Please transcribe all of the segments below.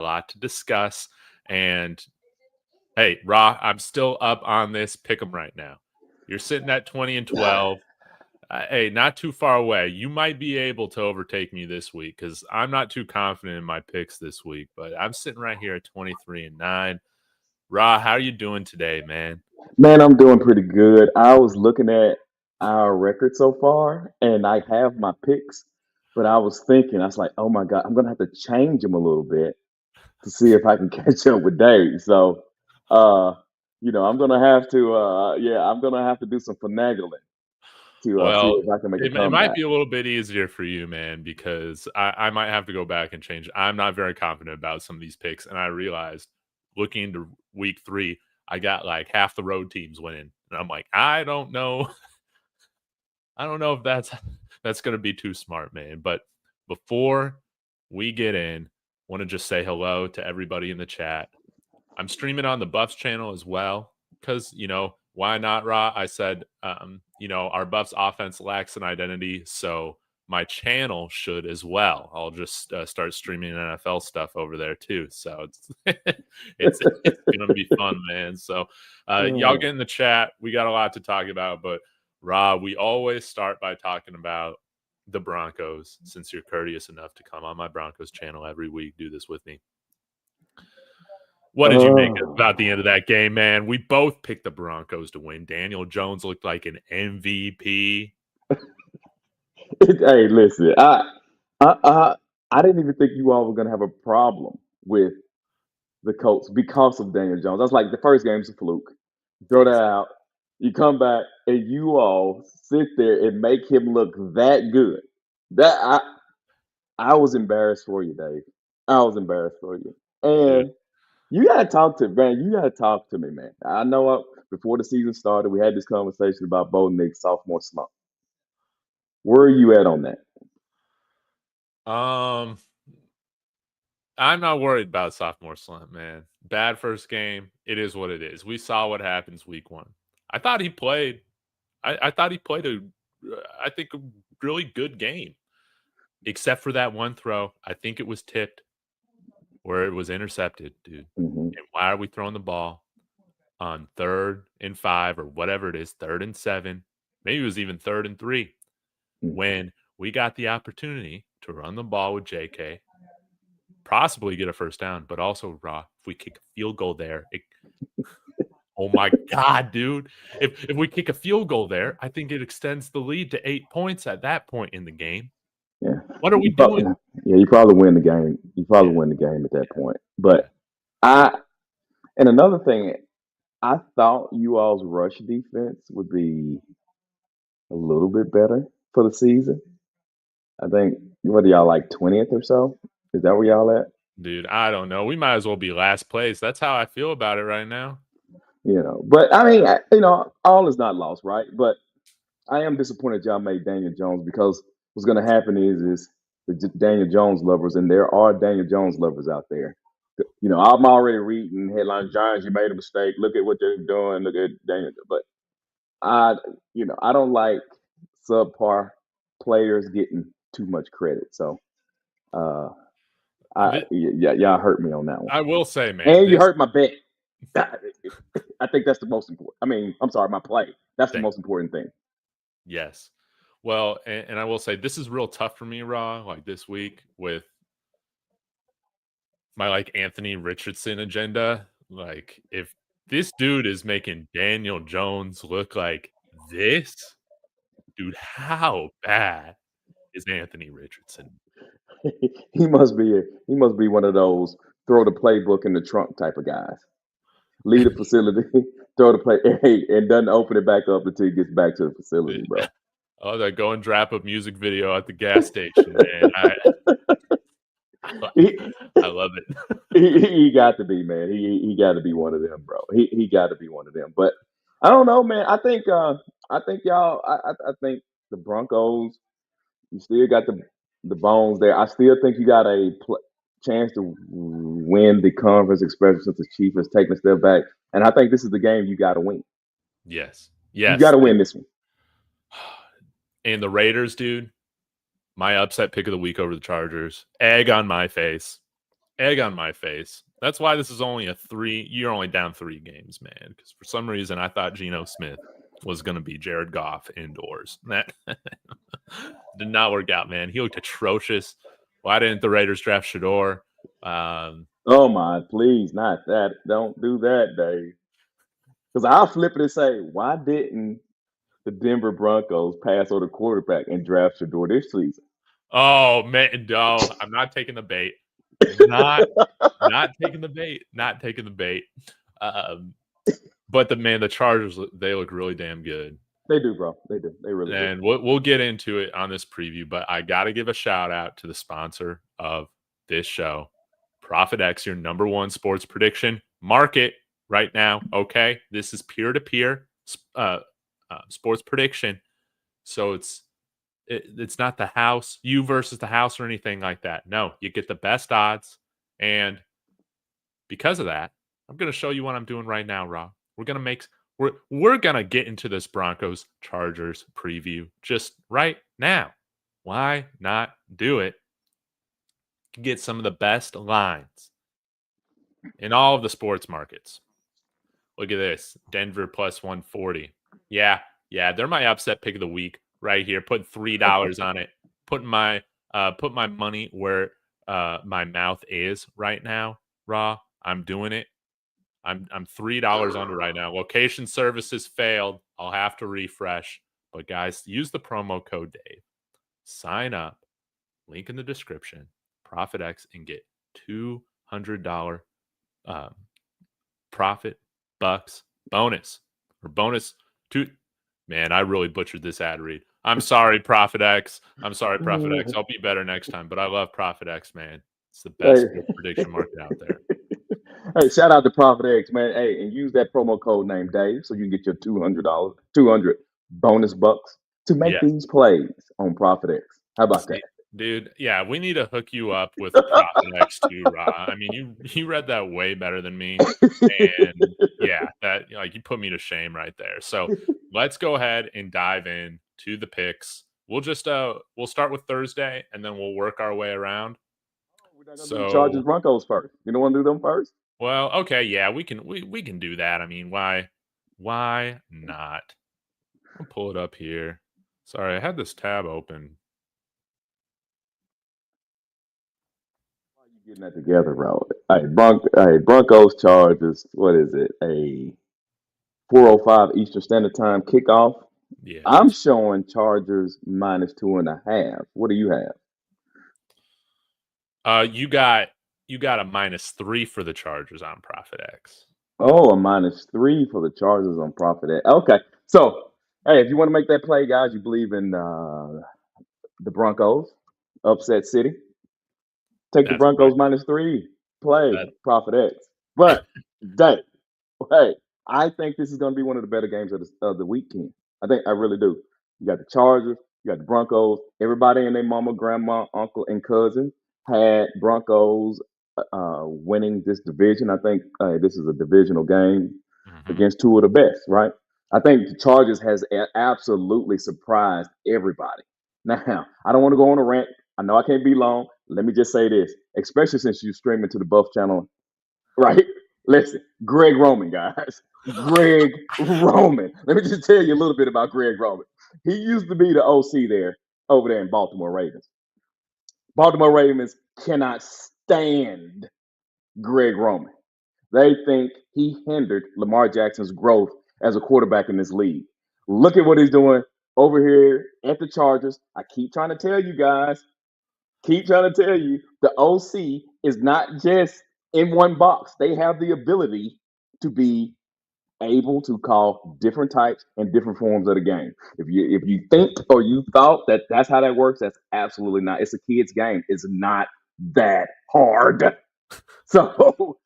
a lot to discuss. And hey, Raw, I'm still up on this pick 'em right now. You're sitting at 20-12. Hey, not too far away. You might be able to overtake me this week because I'm not too confident in my picks this week. But I'm sitting right here at 23-9. Raw, how are you doing today, man? Man, I'm doing pretty good. I was looking at our record so far, and I have my picks, but I was thinking, I was like, oh my God, I'm gonna have to change them a little bit to see if I can catch up with Dave. So, uh, I'm gonna have to, I'm gonna have to do some finagling to see Well, if I can make a it might comeback. be a little bit easier for you, man, because I might have to go back and change. I'm not very confident about some of these picks, and I realized looking into week 3, I got like half the road teams winning, and I'm like, I don't know, I don't know if that's gonna be too smart, man. But before we get in, want to just say hello to everybody in the chat. I'm streaming on the Buffs channel as well because, why not, Raw? I said, our Buffs offense lacks an identity, so my channel should as well. I'll just start streaming NFL stuff over there too. So it's gonna be fun, man. So y'all Oh, get in the chat. We got a lot to talk about, but Raw, we always start by talking about the Broncos. Since you're courteous enough to come on my Broncos channel every week, do this with me. What did you make about the end of that game, man? We both picked the Broncos to win. Daniel Jones looked like an MVP. hey, listen, I didn't even think you all were gonna have a problem with the Colts because of Daniel Jones. I was like, the first game's a fluke. Throw that Yes. out. You come back and you all sit there and make him look that good. That I was embarrassed for you, Dave. I was embarrassed for you. Dude. And you gotta talk to man. You gotta talk to me, man. I know before the season started, we had this conversation about Bo Nix sophomore slump. Where are you at on that? Um, I'm not worried about sophomore slump, man. Bad first game. It is what it is. We saw what happens week 1. I thought he played. I thought he played I think, a really good game, except for that one throw. I think it was tipped where it was intercepted, dude. Hmm. And why are we throwing the ball on 3rd and 5 or whatever it is, 3rd and 7? Maybe it was even 3rd and 3 when we got the opportunity to run the ball with JK, possibly get a first down, but also, Raw, if we kick a field goal there, oh my God, dude. If we kick a field goal there, I think it extends the lead to 8 points at that point in the game. Yeah, What are we doing? you probably win the game. You probably Yeah, win the game at that point. yeah. But I and another thing, I thought you all's rush defense would be a little bit better for the season. I think what are y'all like 20th or so? Is that where y'all at? Dude, I don't know. We might as well be last place. That's how I feel about it right now. But I mean, all is not lost, right? But I am disappointed y'all made Daniel Jones because what's going to happen is the Daniel Jones lovers, and there are Daniel Jones lovers out there. I'm already reading headlines. Giants, you made a mistake. Look at what they're doing. Look at Daniel. But I, I don't like subpar players getting too much credit. So, uh, y'all hurt me on that one, I will say, man, and you this hurt my bet. I think that's the most important. I mean, I'm sorry, my play. That's the thing. most important thing. Yes. Well, and I will say this is real tough for me, Raw, like this week with my like Anthony Richardson agenda. Like, if this dude is making Daniel Jones look like this, dude, how bad is Anthony Richardson? He must be one of those throw the playbook in the trunk type of guys. Leave the facility, throw the play, hey, and doesn't open it back up until he gets back to the facility, bro. Oh, that go and drop a music video at the gas station, man. he, I love it. he got to be, man. He got to be one of them, bro. He got to be one of them. But I don't know, man. I think y'all. I think the Broncos. You still got the bones there. I still think you got a chance to win the conference, especially since the Chiefs has taken a step back. And I think this is the game you got to win. Yes. You got Yes. to win this one. And the Raiders, dude, my upset pick of the week over the Chargers. Egg on my face. egg on my face. That's why this is only a 3. You're only down 3 games, man. Because for some reason, I thought Geno Smith was going to be Jared Goff indoors. That did not work out, man. He looked atrocious. Why didn't the Raiders draft Shador? Oh my, please, not that. Don't do that, Dave. Because I'll flip it and say, why didn't the Denver Broncos pass on the quarterback and draft Shador this season? Oh man, no, I'm not taking the bait. Not taking the bait. Not taking the bait. But the Chargers, they look really damn good. They do, bro. They do. They really do. And we'll get into it on this preview, but I got to give a shout out to the sponsor of this show, Profit X, your number one sports prediction market right now. Okay, this is peer-to-peer sports prediction, so it's not the house, you versus the house or anything like that. No, you get the best odds, and because of that, I'm going to show you what I'm doing right now, Rob. We're gonna get into this Broncos Chargers preview just right now. Why not do it? Get some of the best lines in all of the sports markets. Look at this. Denver plus 140. Yeah, they're my upset pick of the week right here. Put $3 on it. Put my money where my mouth is right now, Raw. I'm doing it. I'm $3 under right now. Location services failed. I'll have to refresh. But guys, use the promo code Dave. Sign up. Link in the description. Profit X and get $200 profit bucks bonus or bonus to. Man, I really butchered this ad read. I'm sorry, Profit X. I'm sorry, Profit X. I'll be better next time. But I love Profit X, man. It's the best prediction market out there. Hey, shout out to Profit X, man. Hey, and use that promo code name Dave so you can get your $200, 200 bonus bucks to make these plays on Profit X. How about that? Dude, yeah, we need to hook you up with Profit X too, Ra. I mean, you read that way better than me. And yeah, that you put me to shame right there. So let's go ahead and dive in to the picks. We'll just we'll start with Thursday and then we'll work our way around. We're not gonna do Chargers Broncos first. You don't want to do them first? Well, okay, yeah, we can do that. I mean, why not? I'll pull it up here. Sorry, I had this tab open. Why are you getting that together, bro? Hey, Broncos Chargers. What is it? A 4:05 Eastern Standard Time kickoff. Yeah, I'm showing Chargers minus 2.5. What do you have? You got a -3 for the Chargers on Profit X. Oh, a -3 for the Chargers on Profit X. Okay, so hey, if you want to make that play, guys, you believe in the Broncos, upset city. Take the Broncos -3. Play Profit X. But Dave, hey, I think this is going to be one of the better games of the weekend. I really do. You got the Chargers, you got the Broncos. Everybody and their mama, grandma, uncle, and cousin had Broncos winning this division. I think this is a divisional game against two of the best, right? I think the Chargers has absolutely surprised everybody. Now, I don't want to go on a rant. I know I can't be long. Let me just say this, especially since you stream into the Buff channel, right? Listen, Greg Roman, guys. Greg Roman. Let me just tell you a little bit about Greg Roman. He used to be the OC over there in Baltimore Ravens. Baltimore Ravens cannot stand Greg Roman. They think he hindered Lamar Jackson's growth as a quarterback in this league. Look at what he's doing over here at the Chargers. I keep trying to tell you guys, the OC is not just in one box. They have the ability to be able to call different types and different forms of the game. If you think or you thought that that's how that works, that's absolutely not. It's a kid's game. It's not that hard. So,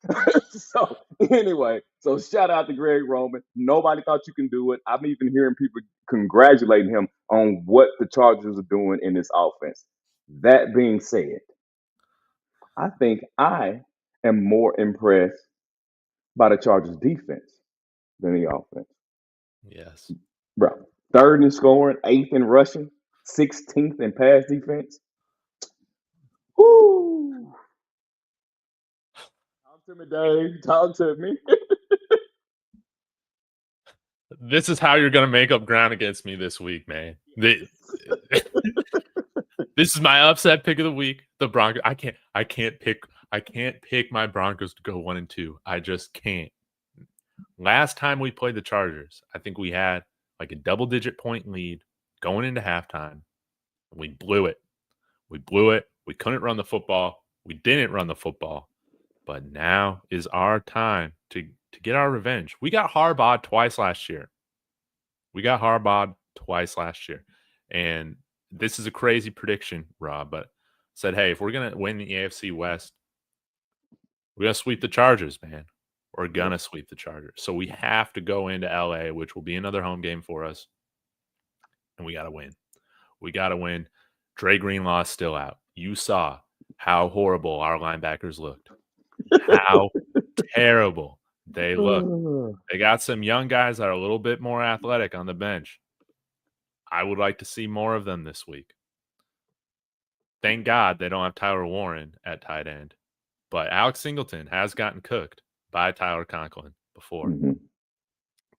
so anyway, so shout out to Greg Roman. Nobody thought you can do it. I'm even hearing people congratulating him on what the Chargers are doing in this offense. That being said, I think I am more impressed by the Chargers defense than the offense. Yes. Bro, 3rd in scoring, 8th in rushing, 16th in pass defense. Woo! Talk to me, Dave. Talk to me. This is how you're going to make up ground against me this week, man. This is my upset pick of the week. The Broncos. I can't pick my Broncos to go 1-2. I just can't. Last time we played the Chargers, I think we had like a double-digit point lead going into halftime. We blew it. We couldn't run the football. We didn't run the football. But now is our time to get our revenge. We got Harbaugh twice last year. And this is a crazy prediction, Rob, but said, hey, if we're going to win the AFC West, we're going to sweep the Chargers, man. We're going to sweep the Chargers. So we have to go into LA, which will be another home game for us. And we got to win. We got to win. Dre Greenlaw is still out. You saw how horrible our linebackers looked. How terrible they look. They got some young guys that are a little bit more athletic on the bench. I would like to see more of them this week. Thank God they don't have Tyler Warren at tight end. But Alex Singleton has gotten cooked by Tyler Conklin before. Mm-hmm.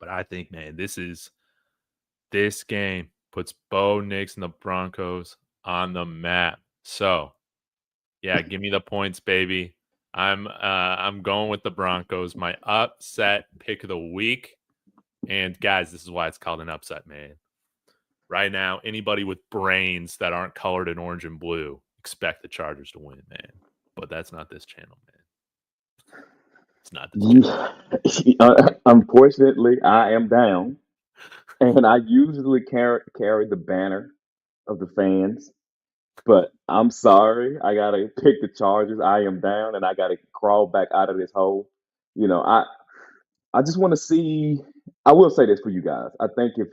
But I think, man, this game puts Bo Nix and the Broncos on the map. So, yeah, give me the points, baby. I'm going with the Broncos. My upset pick of the week. And guys, this is why it's called an upset, man. Right now, anybody with brains that aren't colored in orange and blue expect the Chargers to win, man. But that's not this channel, man. It's not this channel. Unfortunately, I am down. And I usually carry the banner of the fans. But I'm sorry. I got to pick the Chargers. I am down, and I got to crawl back out of this hole. I just want to see. I will say this for you guys. I think if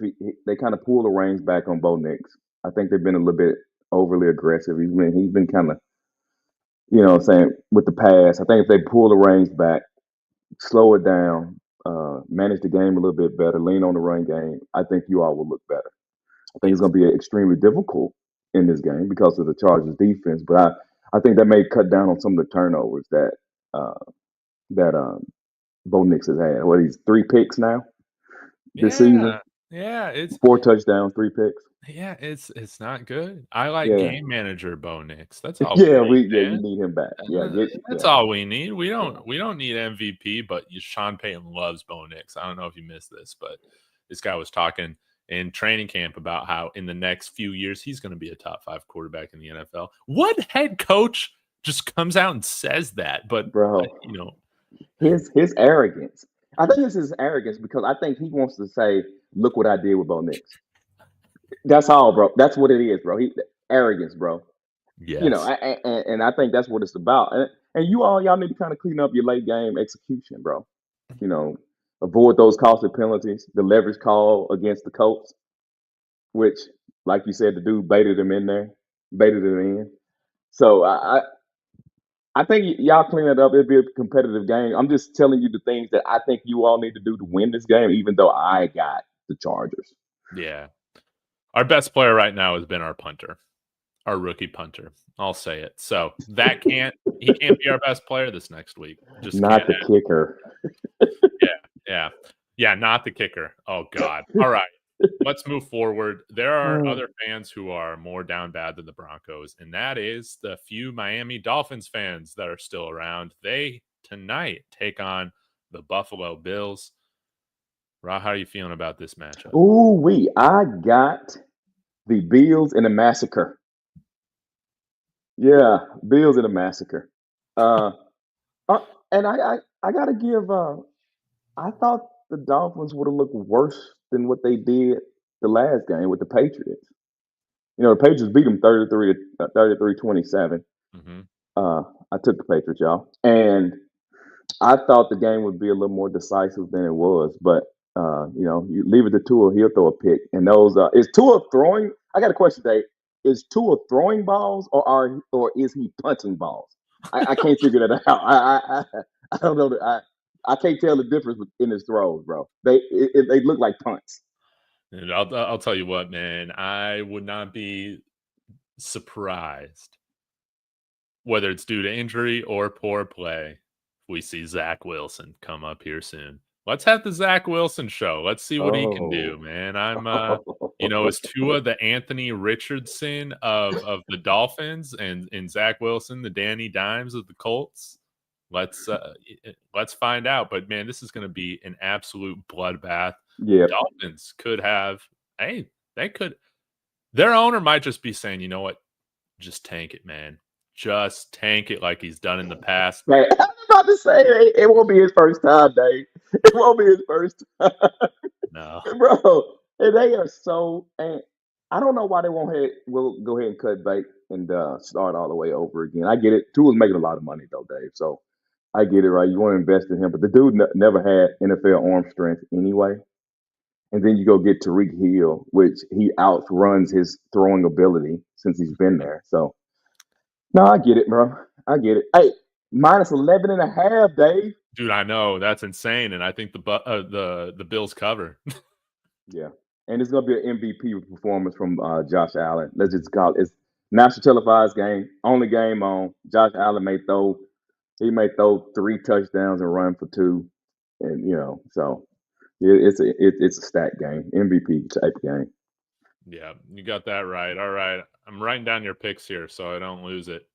they kind of pull the reins back on Bo Nix, I think they've been a little bit overly aggressive. He's been kind of, what I'm saying, with the pass. I think if they pull the reins back, slow it down, manage the game a little bit better, lean on the run game, I think you all will look better. I think it's going to be extremely difficult in this game because of the Chargers defense, but I think that may cut down on some of the turnovers that Bo Nix has had. What, he's 3 picks now this season? Yeah, it's 4 touchdowns, 3 picks. Yeah, it's not good. I like Yeah. game manager Bo Nix. That's all. You need him back. That's all we need. We don't need MVP, but Sean Payton loves Bo Nix. I don't know if you missed this, but this guy was talking in training camp about how in the next few years he's going to be a top 5 quarterback in the NFL. What head coach just comes out and says that? But bro, his arrogance. I think it's his arrogance because I think he wants to say, "Look what I did with Bo Nix." That's all, bro. That's what it is, bro. Arrogance, bro. Yes. And I think that's what it's about. And y'all need to kind of clean up your late game execution, bro. Avoid those costly penalties. The leverage call against the Colts, which, like you said, the dude baited him in. So I think y'all clean it up. It'll be a competitive game. I'm just telling you the things that I think you all need to do to win this game, even though I got the Chargers. Yeah. Our best player right now has been our punter, our rookie punter. I'll say it. So he can't be our best player this next week. Just not the kicker. Yeah, not the kicker. Oh God. All right. Let's move forward. There are other fans who are more down bad than the Broncos, and that is the few Miami Dolphins fans that are still around. They tonight take on the Buffalo Bills. Ra, how are you feeling about this matchup? Ooh, I got the Bills in a massacre. Yeah, Bills in a massacre. And I gotta give. I thought the Dolphins would have looked worse than what they did the last game with the Patriots. The Patriots beat them 33-27. Mm-hmm. I took the Patriots, y'all, and I thought the game would be a little more decisive than it was. But you leave it to Tua, he'll throw a pick. And those is Tua throwing? I got a question, Dave. Is Tua throwing balls or is he punting balls? I can't figure that out. I don't know. I can't tell the difference in his throws, bro. They look like punts. And I'll tell you what, man. I would not be surprised, whether it's due to injury or poor play, we see Zach Wilson come up here soon. Let's have the Zach Wilson show. Let's see what he can do, Oh. man. Is Tua the Anthony Richardson of the Dolphins and Zach Wilson the Danny Dimes of the Colts? Let's find out. But man, this is going to be an absolute bloodbath. Yeah. Dolphins could have, hey, they could. Their owner might just be saying, you know what, just tank it, man. Just tank it like he's done in the past. Man, I was about to say it won't be his first time, Dave. It won't be his first time. No. Bro, and they are so. And I don't know why they won't will go ahead and cut bait and start all the way over again. I get it. Tua's making a lot of money though, Dave. So I get it, right? You want to invest in him, but the dude never had NFL arm strength anyway. And then you go get Tariq Hill, which he outruns his throwing ability since he's been there. So no, I get it, bro. I get it. Hey, minus 11 and a half, Dave. Dude, I know that's insane, and I think the Bills cover. Yeah, and it's gonna be an MVP performance from Josh Allen. Let's just call it. It's national televised game, only game on. Josh Allen may throw 3 touchdowns and run for 2, and so it's a stat game, MVP type game. Yeah, you got that right. All right, I'm writing down your picks here so I don't lose it.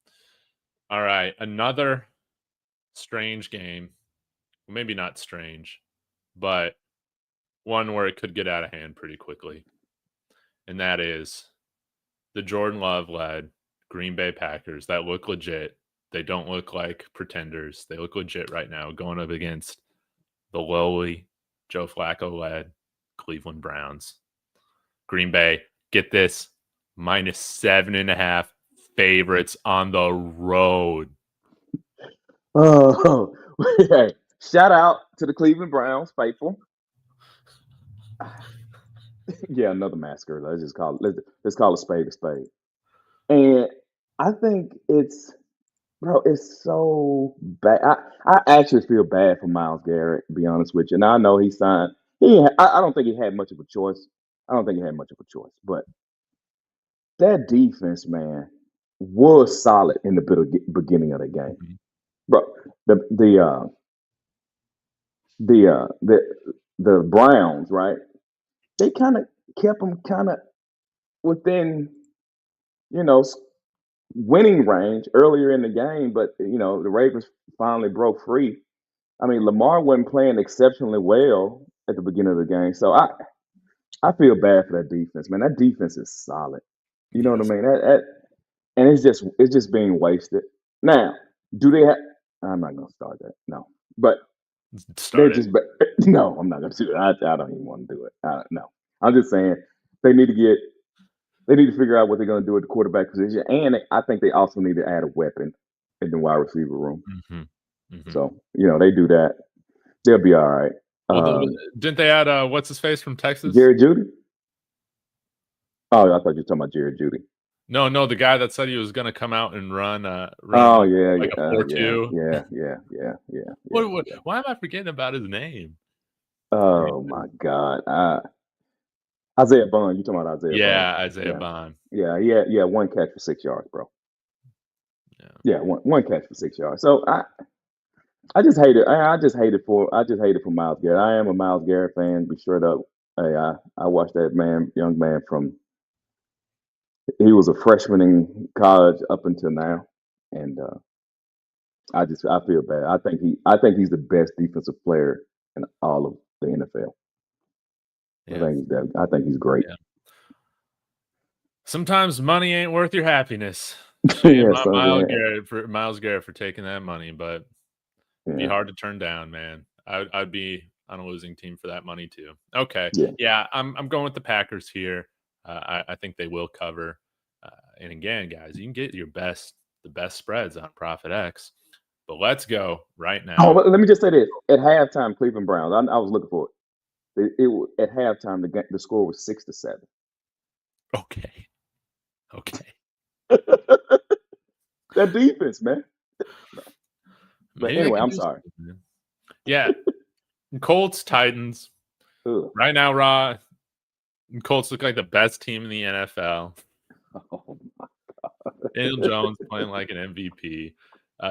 All right, another strange game. Maybe not strange, but one where it could get out of hand pretty quickly. And that is the Jordan Love led Green Bay Packers that look legit. They don't look like pretenders. They look legit right now going up against the lowly Joe Flacco led Cleveland Browns. Green Bay, get this, minus 7.5 favorites on the road. Oh, hey, shout out to the Cleveland Browns, faithful. Yeah, another massacre. Let's call a spade a spade. And I think it's so bad. I actually feel bad for Miles Garrett, to be honest with you. And I know he signed. I don't think he had much of a choice. I don't think he had much of a choice. But that defense, man, was solid in the beginning of the game, Mhm. bro. The the uh, the uh, the the Browns, right? They kind of kept them kind of within, you know, winning range earlier in the game, but the Ravens finally broke free. I mean, Lamar wasn't playing exceptionally well at the beginning of the game, so I feel bad for that defense, man. That defense is solid. You know what I Yes. mean? And it's just being wasted. Now, do they have? I'm not gonna start that. No, but they're Start it. just. No, I'm not gonna do it. I don't even want to do it. No, I'm just saying they need to get. They need to figure out what they're going to do at the quarterback position, and I think they also need to add a weapon in the wide receiver room. Mm-hmm. Mm-hmm. So they do that, they'll be all right. Well, didn't they add what's his face from Texas? Jared Judy. Oh, I thought you were talking about Jared Judy. No, the guy that said he was going to come out and run Oh yeah, like a 4-2. yeah. Why am I forgetting about his name? Oh my God, Isaiah Bond. You talking about Isaiah Bond? Yeah, Isaiah Yeah, Bond. yeah. 1 catch for 6 yards, bro. Yeah. Yeah, one catch for 6 yards. So I just hate it. I just hate it for Miles Garrett. I am a Miles Garrett fan. Be straight up. Hey, I watched that young man from. He was a freshman in college up until now, and I feel bad. I think he's the best defensive player in all of the NFL. Yeah. I think he's great. Yeah. Sometimes money ain't worth your happiness. Yeah, Miles Garrett for taking that money, but it'd be hard to turn down, man. I'd be on a losing team for that money too. Okay, yeah, I'm going with the Packers here. I think they will cover. And again, guys, you can get the best spreads on Profit X. But let's go right now. Oh, let me just say this: at halftime, Cleveland Browns. I was looking for it. At halftime, the score was 6-7. Okay. That defense, man. But Maybe anyway, I'm sorry. Yeah. Colts, Titans. Ugh. Right now, Raw, Colts look like the best team in the NFL. Oh my God. Daniel Jones playing like an MVP.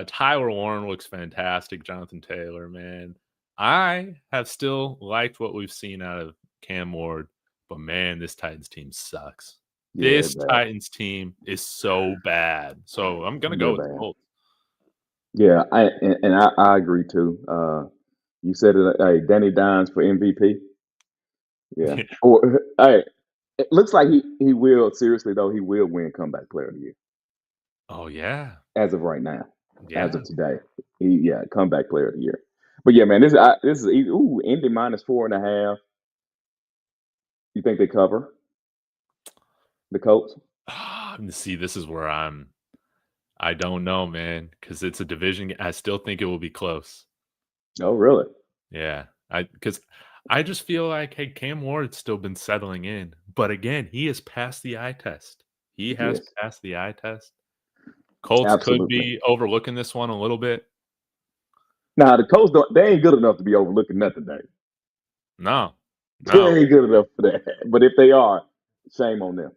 Tyler Warren looks fantastic. Jonathan Taylor, man. I have still liked what we've seen out of Cam Ward, but man, this Titans team sucks. Yeah, This bad. Titans team is so bad. So I'm gonna go Real with the bad. Colts. Yeah, I agree too. You said it. Hey, Danny Dimes for MVP. Yeah. Or hey, it looks like he will. Seriously though, he will win comeback player of the year Oh yeah, as of right now, as yeah. of today. Comeback player of the year. But yeah, man, this is easy. Ooh, Indy -4.5. You think they cover the Colts? See, this is where I don't know, man, because it's a division. I still think it will be close. Oh, really? Yeah, because I just feel like, hey, Cam Ward's still been settling in, but again, he has passed the eye test. He has Yes, passed the eye test. Colts could absolutely. be overlooking this one a little bit. Now the Colts don't. They ain't good enough to be overlooking nothing. No, They no, ain't good enough for that. But if they are, shame on them.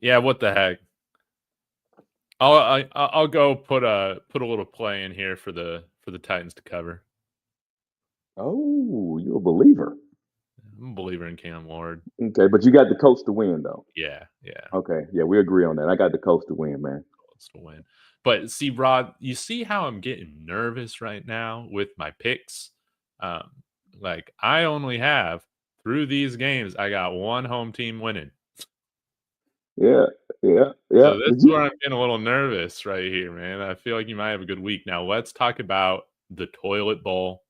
yeah, what the heck? I'll go put a little play in here for the Titans to cover. Oh, you're a believer. I'm a believer in Cam Ward. Okay, but you got the Colts to win, though. Yeah, yeah. Okay, yeah, we agree on that. I got the Colts to win, man. Colts to win. But see, Rod, you see how I'm getting nervous right now with my picks? Um, like I only have through these games, I got one home team winning. Yeah, yeah, yeah. So this Did is where you? I'm getting a little nervous right here, man. I feel like you might have a good week. Now let's talk about the toilet bowl.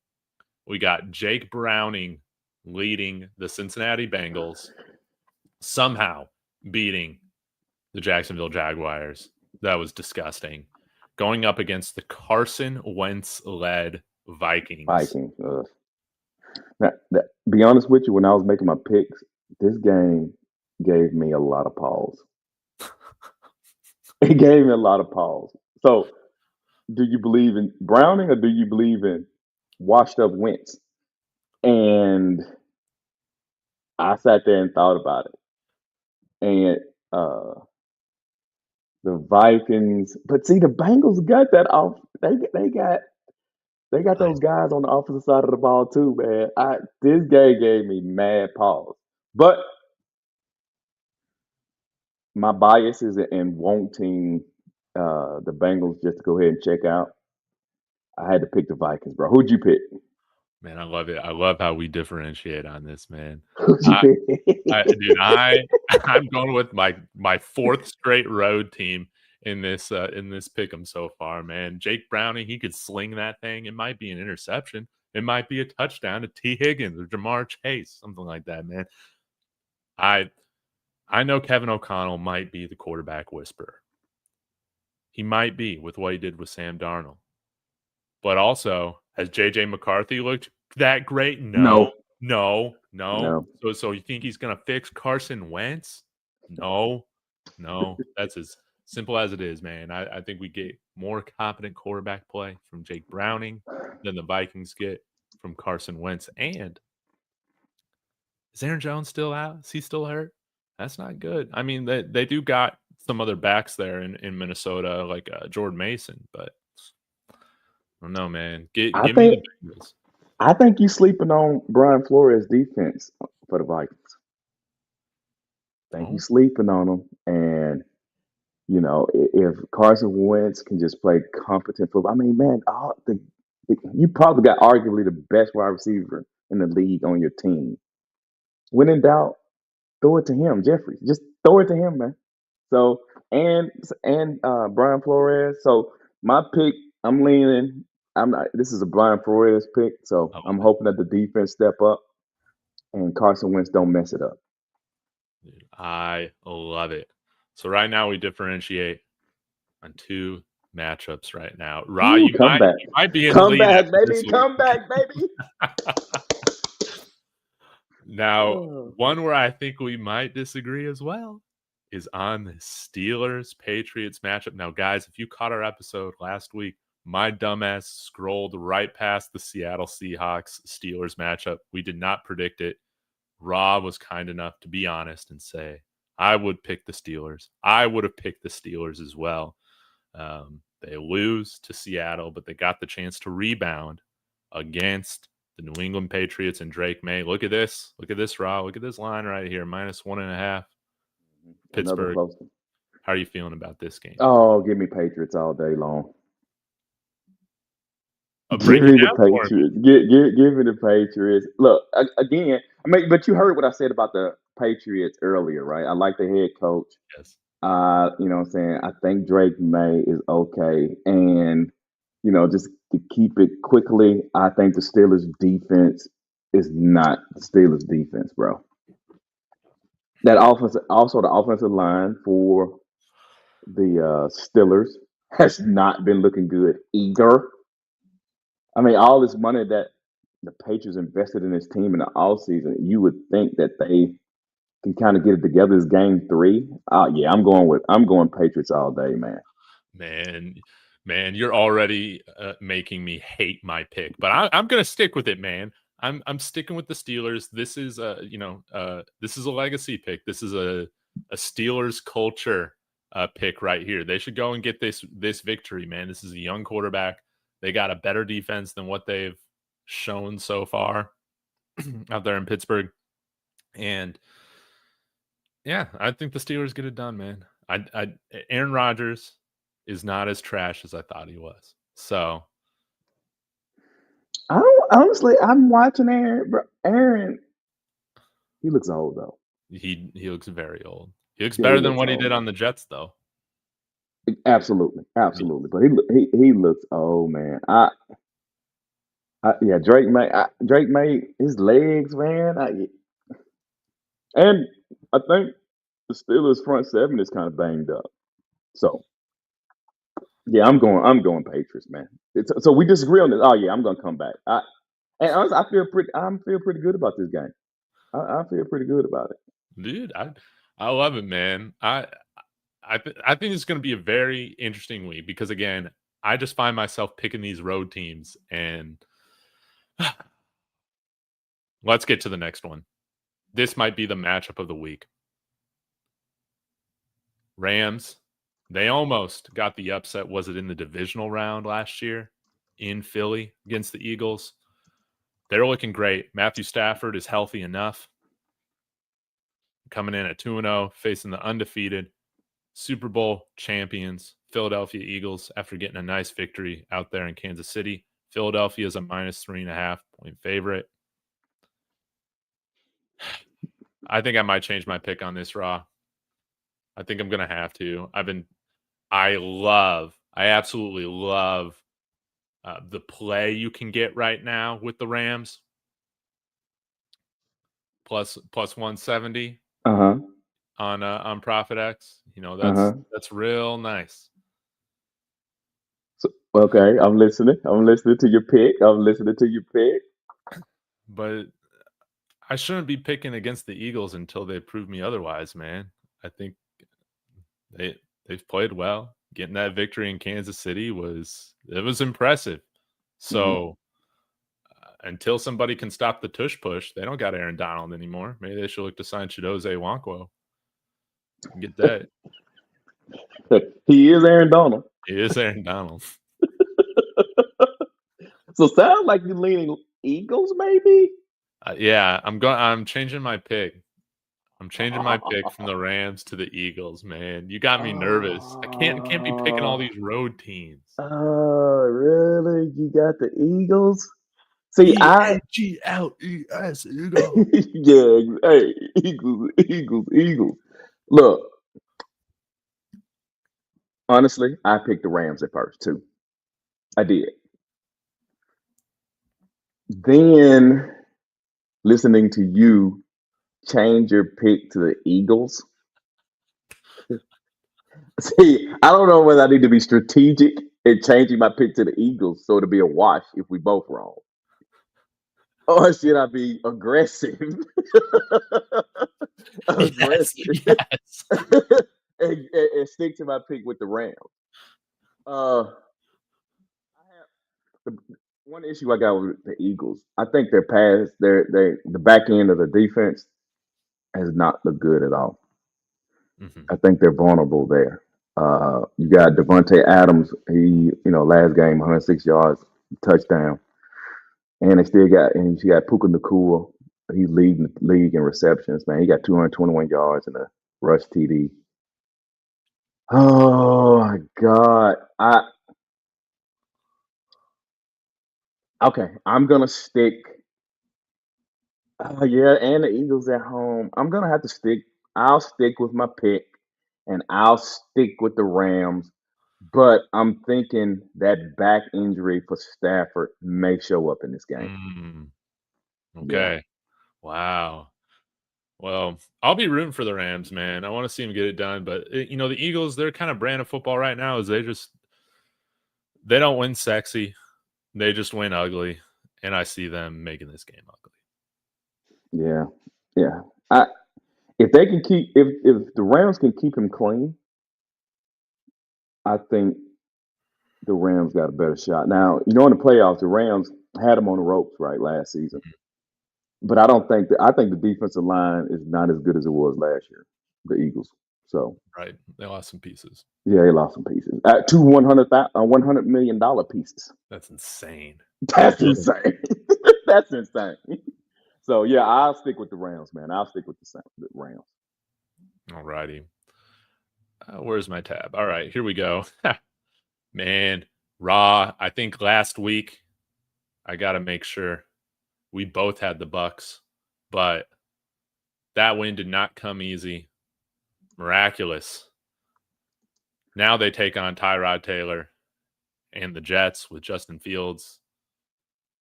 We got Jake Browning leading the Cincinnati Bengals, somehow beating the Jacksonville Jaguars. That was disgusting. Going up against the Carson Wentz-led Vikings. Vikings. Now, be honest with you, when I was making my picks, this game gave me a lot of pause. It gave me a lot of pause. So, do you believe in Browning or do you believe in washed up Wentz? And I sat there and thought about it. And the Vikings, but see, the Bengals got that off. They got I those guys on the opposite side of the ball too, man. This game gave me mad pause. But my bias is in wanting the Bengals just to go ahead and check out. I had to pick the Vikings, bro. Who'd you pick? Man, I love it. I love how we differentiate on this, man. Who'd you I pick? dude, I'm going with my fourth straight road team in this pick 'em so far, man. Jake Browning, he could sling that thing. It might be an interception. It might be a touchdown to T. Higgins or Jamar Chase, something like that, man. I I know Kevin O'Connell might be the quarterback whisperer. He might be with what he did with Sam Darnold. But also, has JJ McCarthy looked that great? No. No, No. No. no. So you think he's gonna fix Carson Wentz? No. No. That's as simple as it is, man. I think we get more competent quarterback play from Jake Browning than the Vikings get from Carson Wentz. And is Aaron Jones still out? Is he still hurt? That's not good. I mean, they do got some other backs there in Minnesota, like Jordan Mason, but I don't know, man. I Give me think the Bengals. I think you sleeping on Brian Flores' defense for the Vikings. I think you Oh, sleeping on them, and if Carson Wentz can just play competent football, I mean, man, you probably got arguably the best wide receiver in the league on your team. When in doubt, throw it to him, Jeffrey. Just throw it to him, man. So and Brian Flores. So my pick, I'm leaning. I'm not. This is a Brian Flores pick, so I I'm love it. hoping that the defense step up and Carson Wentz don't mess it up. Dude, I love it. So right now we differentiate on two matchups right now. Ra, Ooh, come back, you might be in the come lead back, after this baby, week. come back, baby. Now, Oh. one where I think we might disagree as well is on the Steelers Patriots matchup. Now, guys, if you caught our episode last week, my dumbass scrolled right past the Seattle Seahawks Steelers matchup. We did not predict it. Rob was kind enough to be honest and say, I would pick the Steelers. I would have picked the Steelers as well. They lose to Seattle, but they got the chance to rebound against the New England Patriots and Drake May. Look at this. Look at this, Raw. Look at this line right here. -1.5. Another Pittsburgh. close one. How are you feeling about this game? Oh, give me Patriots all day long. Break Give it me the down for me. Patriots. Give me the Patriots. Look, again, I mean, but you heard what I said about the Patriots earlier, right? I like the head coach. Yes. You know what I'm saying? I think Drake May is okay. And, just to keep it quickly, I think the Steelers defense is not the Steelers defense, bro. That offense, also the offensive line for the Steelers has not been looking good either. I mean, all this money that the Patriots invested in this team in the offseason, you would think that they can kind of get it together. This game 3. Yeah, I'm going Patriots all day, man. Man, you're already making me hate my pick, but I'm gonna stick with it, man. I'm sticking with the Steelers. This is this is a legacy pick. This is a Steelers culture pick right here. They should go and get this victory, man. This is a young quarterback. They got a better defense than what they've shown so far out there in Pittsburgh, and yeah, I think the Steelers get it done, man. Aaron Rodgers is not as trash as I thought he was. So I don't honestly. I'm watching Aaron. Aaron, he looks old though. he looks very old. He looks Yeah, he better than looks what he old. did on the Jets, though. Absolutely. But he looks old, man. Yeah, Drake May, his legs, man. And I think the Steelers front seven is kind of banged up. So yeah, I'm going Patriots, man. So we disagree on this. Oh yeah, I'm gonna come back. And honestly, I feel pretty good about this game. I feel pretty good about it. Dude, I love it, man. I think it's going to be a very interesting week because again, I just find myself picking these road teams and let's get to the next one. This might be the matchup of the week. Rams, they almost got the upset. Was it in the divisional round last year in Philly against the Eagles? They're looking great. Matthew Stafford is healthy enough. Coming in at 2-0, facing the undefeated Super Bowl champions, Philadelphia Eagles, after getting a nice victory out there in Kansas City. Philadelphia is a -3.5 point favorite. I think I might change my pick on this, Raw. I think I'm going to have to. I absolutely love the play you can get right now with the Rams. Plus 170 on ProfitX. That's real nice. So, okay, I'm listening. I'm listening to your pick. But I shouldn't be picking against the Eagles until they prove me otherwise, man. I think they've played well. Getting that victory in Kansas City was impressive. So until somebody can stop the tush push, they don't got Aaron Donald anymore. Maybe they should look to sign Chidozie Nwankwo and get that. He is Aaron Donald. He is Aaron Donald. So sounds like you're leaning Eagles, maybe. Yeah, I'm changing my pick. I'm changing my pick from the Rams to the Eagles, man. You got me nervous. I can't be picking all these road teams. Really? You got the Eagles? See, Eagles. Eagles. Yeah, hey, Eagles. Look, honestly, I picked the Rams at first too. I did. Then listening to you change your pick to the Eagles. See, I don't know whether I need to be strategic in changing my pick to the Eagles so it'll be a wash if we both wrong. Or should I be aggressive? Yes. and stick to my pick with the Rams. I have one issue I got with the Eagles. I think their pass, the back end of the defense has not looked good at all. I think they're vulnerable there. You got Devontae Adams. He, last game, 106 yards, touchdown. And you got Puka Nakua. He's leading the league in receptions, man. He got 221 yards and a rush TD. Oh my God. Okay, I'm gonna stick. Yeah, and the Eagles at home. I'm gonna have to stick. I'll stick with my pick, and I'll stick with the Rams. But I'm thinking that back injury for Stafford may show up in this game. Mm, Yeah, okay. Wow. Well, I'll be rooting for the Rams, man. I want to see them get it done. But the Eagles, their kind of brand of football right now is they don't win sexy. They just win ugly. And I see them making this game ugly. yeah, yeah. If they can keep, if the Rams can keep him clean, I think the Rams got a better shot. Now, in the playoffs, the Rams had him on the ropes right last season. But I think the defensive line is not as good as it was last year, the Eagles. So Right. They lost some pieces. yeah, they lost some pieces. Two $100 million pieces. That's insane. That's insane. That's insane. So yeah, I'll stick with the Rams, man. I'll stick with the Rams. All righty. Where's my tab? All right, here we go. Man, Raw. I think last week I got to make sure we both had the Bucks, but that win did not come easy. Miraculous. Now they take on Tyrod Taylor and the Jets with Justin Fields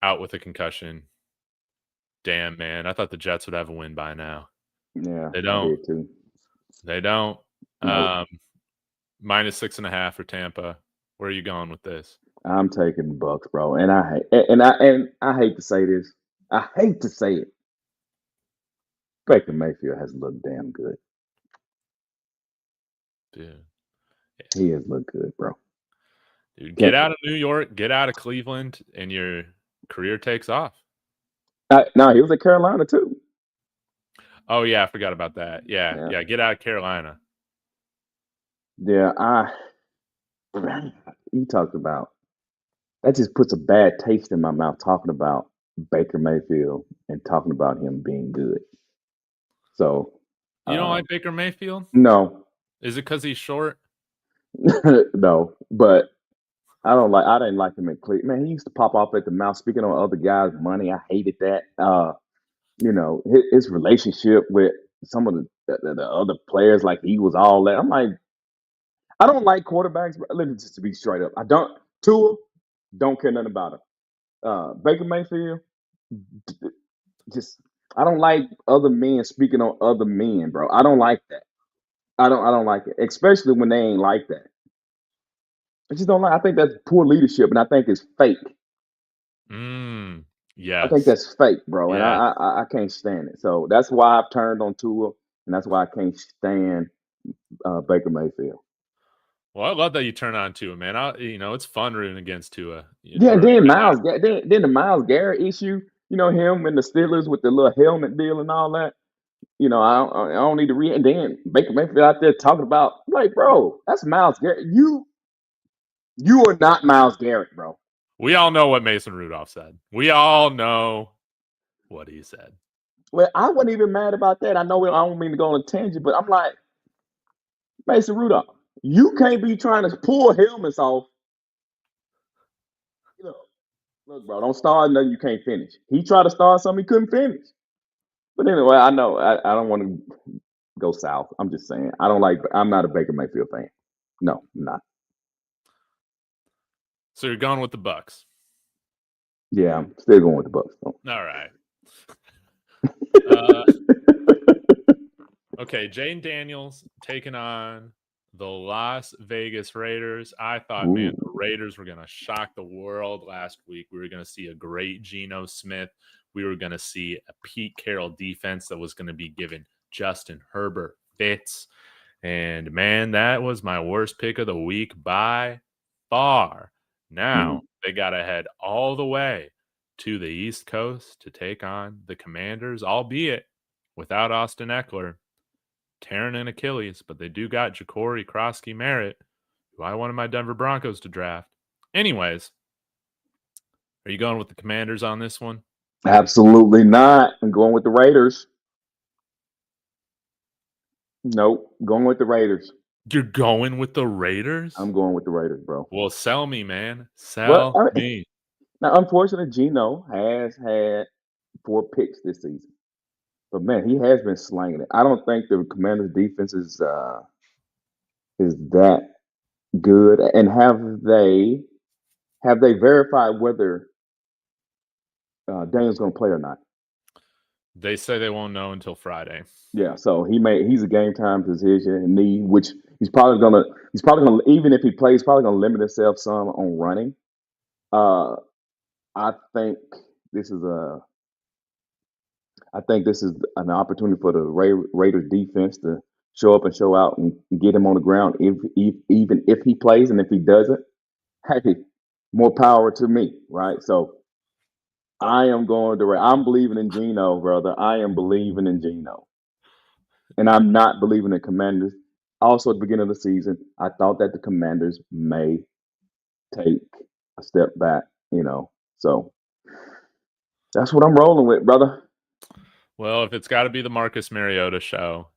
out with a concussion. Damn, man. I thought the Jets would have a win by now. Yeah, They don't. I did too. They don't. Nope. -6.5 for Tampa. Where are you going with this? I'm taking the Bucks, bro. And I hate to say this. I hate to say it. Baker Mayfield has looked damn good. Dude. He has looked good, bro. Dude, get out of New York, get out of Cleveland, and your career takes off. No, he was at Carolina too. Oh, yeah, I forgot about that. Yeah, get out of Carolina. Yeah, you talked about that just puts a bad taste in my mouth talking about Baker Mayfield and talking about him being good. So You don't like Baker Mayfield? no. Is it because he's short? No, but I didn't like him in Cleveland. Man, he used to pop off at the mouth speaking on other guys' money. I hated that. His relationship with some of the other players, like he was all that. I'm like, I don't like quarterbacks. Let me just be straight up. I don't. Tua, don't care nothing about him. Baker Mayfield, just I don't like other men speaking on other men, bro. I don't like that. I don't like it, especially when they ain't like that. I just don't like. I think that's poor leadership, and I think it's fake. I think Yes. that's fake, bro, and Yes. I can't stand it. So that's why I've turned on Tua, and that's why I can't stand Baker Mayfield. Well, I love that you turn on Tua, man. It's fun rooting against Tua. Yeah, then the Miles Garrett issue. Him and the Steelers with the little helmet deal and all that. I don't need to read. And then Baker Mayfield out there talking about like, bro, that's Miles Garrett. You are not Miles Garrett, bro. We all know what Mason Rudolph said. We all know what he said. Well, I wasn't even mad about that. I know I don't mean to go on a tangent, but I'm like, Mason Rudolph, you can't be trying to pull helmets off. Look, bro, don't start nothing you can't finish. He tried to start something he couldn't finish. But anyway, I know I don't want to go south. I'm just saying I'm not a Baker Mayfield fan. No, I'm not. So you're going with the Bucks. Yeah, I'm still going with the Bucks. All right. Okay, Jane Daniels taking on the Las Vegas Raiders. I thought, man, the Raiders were going to shock the world last week. We were going to see a great Geno Smith. We were going to see a Pete Carroll defense that was going to be giving Justin Herbert fits. And, man, that was my worst pick of the week by far. Now they got to head all the way to the East Coast to take on the Commanders, albeit without Austin Eckler tearing an Achilles, but they do got Ja'Cory Krosky Merritt. who I wanted my Denver Broncos to draft. Anyways, are you going with the Commanders on this one? Absolutely not. I'm going with the Raiders. Nope. Going with the Raiders. You're going with the Raiders? I'm going with the Raiders, bro. Well, sell me, man. Well, Sell me. now, unfortunately, Geno has had 4 picks this season. But man, he has been slanging it. I don't think the Commanders' defense is that good. And have they verified whether Daniel's going to play or not? They say they won't know until Friday. Yeah, so he's a game time decision and need, which he's probably gonna even if he plays, probably gonna limit himself some on running. Uh, I think this is a I think this is an opportunity for the Raiders defense to show up and show out and get him on the ground. Even if he plays and if he doesn't, hey, more power to me, right? So I am going to. I'm believing in Geno, brother. I am believing in Geno, and I'm not believing in Commanders. Also, at the beginning of the season, I thought that the Commanders may take a step back. So that's what I'm rolling with, brother. Well, if it's got to be the Marcus Mariota show,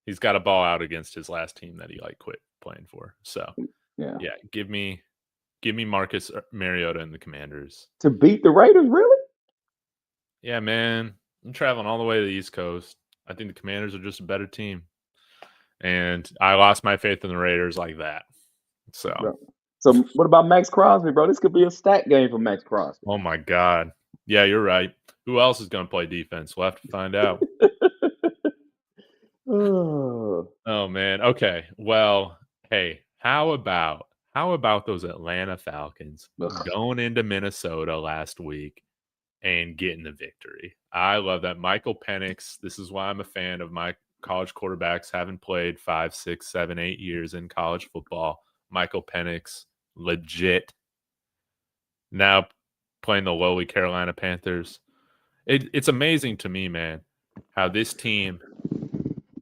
he's got to ball out against his last team that he quit playing for. So, Yeah. give me Marcus Mariota and the Commanders To beat the Raiders, really? Yeah, man. I'm traveling all the way to the East Coast. I think the Commanders are just a better team. And I lost my faith in the Raiders like that. So, So what about Max Crosby, bro? This could be a stack game for Max Crosby. oh my God. Yeah, you're right. Who else is going to play defense? We'll have to find out. Oh. Oh man. Okay. Well, hey, how about those Atlanta Falcons going into Minnesota last week and getting the victory? I love that. Michael Penix. This is why I'm a fan of my college quarterbacks having played 5, 6, 7, 8 years in college football. Michael Penix, legit. Now playing the lowly Carolina Panthers. It's amazing to me, man, how this team,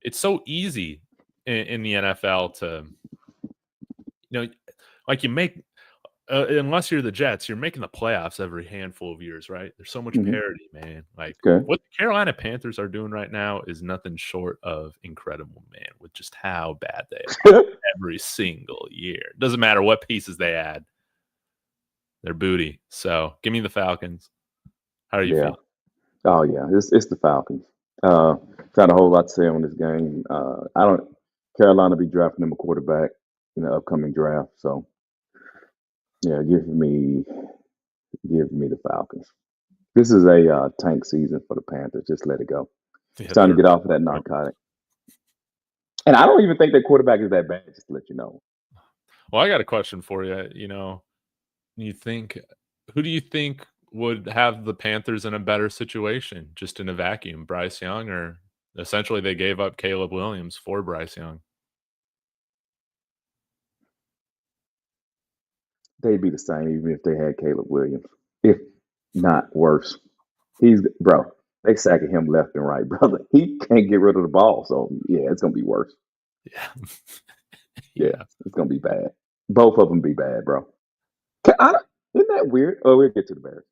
it's so easy in the NFL to, like you make, unless you're the Jets, you're making the playoffs every handful of years, right? There's so much parity, man. Like what the Carolina Panthers are doing right now is nothing short of incredible, man, with just how bad they are every single year. Doesn't matter what pieces they add. They're booty. So give me the Falcons. How are you feeling? Oh yeah, it's the Falcons. Got a whole lot to say on this game. Carolina be drafting them a quarterback in the upcoming draft. So yeah, give me the Falcons. This is a tank season for the Panthers. Just let it go. Yeah, it's time to get off of that narcotic. And I don't even think that quarterback is that bad. Just to let you know. Well, I got a question for you. Who do you think would have the Panthers in a better situation, just in a vacuum? Bryce Young, or essentially they gave up Caleb Williams for Bryce Young? They'd be the same even if they had Caleb Williams, if not worse. They sacking him left and right, brother. He can't get rid of the ball, so yeah, it's gonna be worse. Yeah, yeah, it's gonna be bad. Both of them be bad, bro. Isn't that weird? Oh, we'll get to the Bears.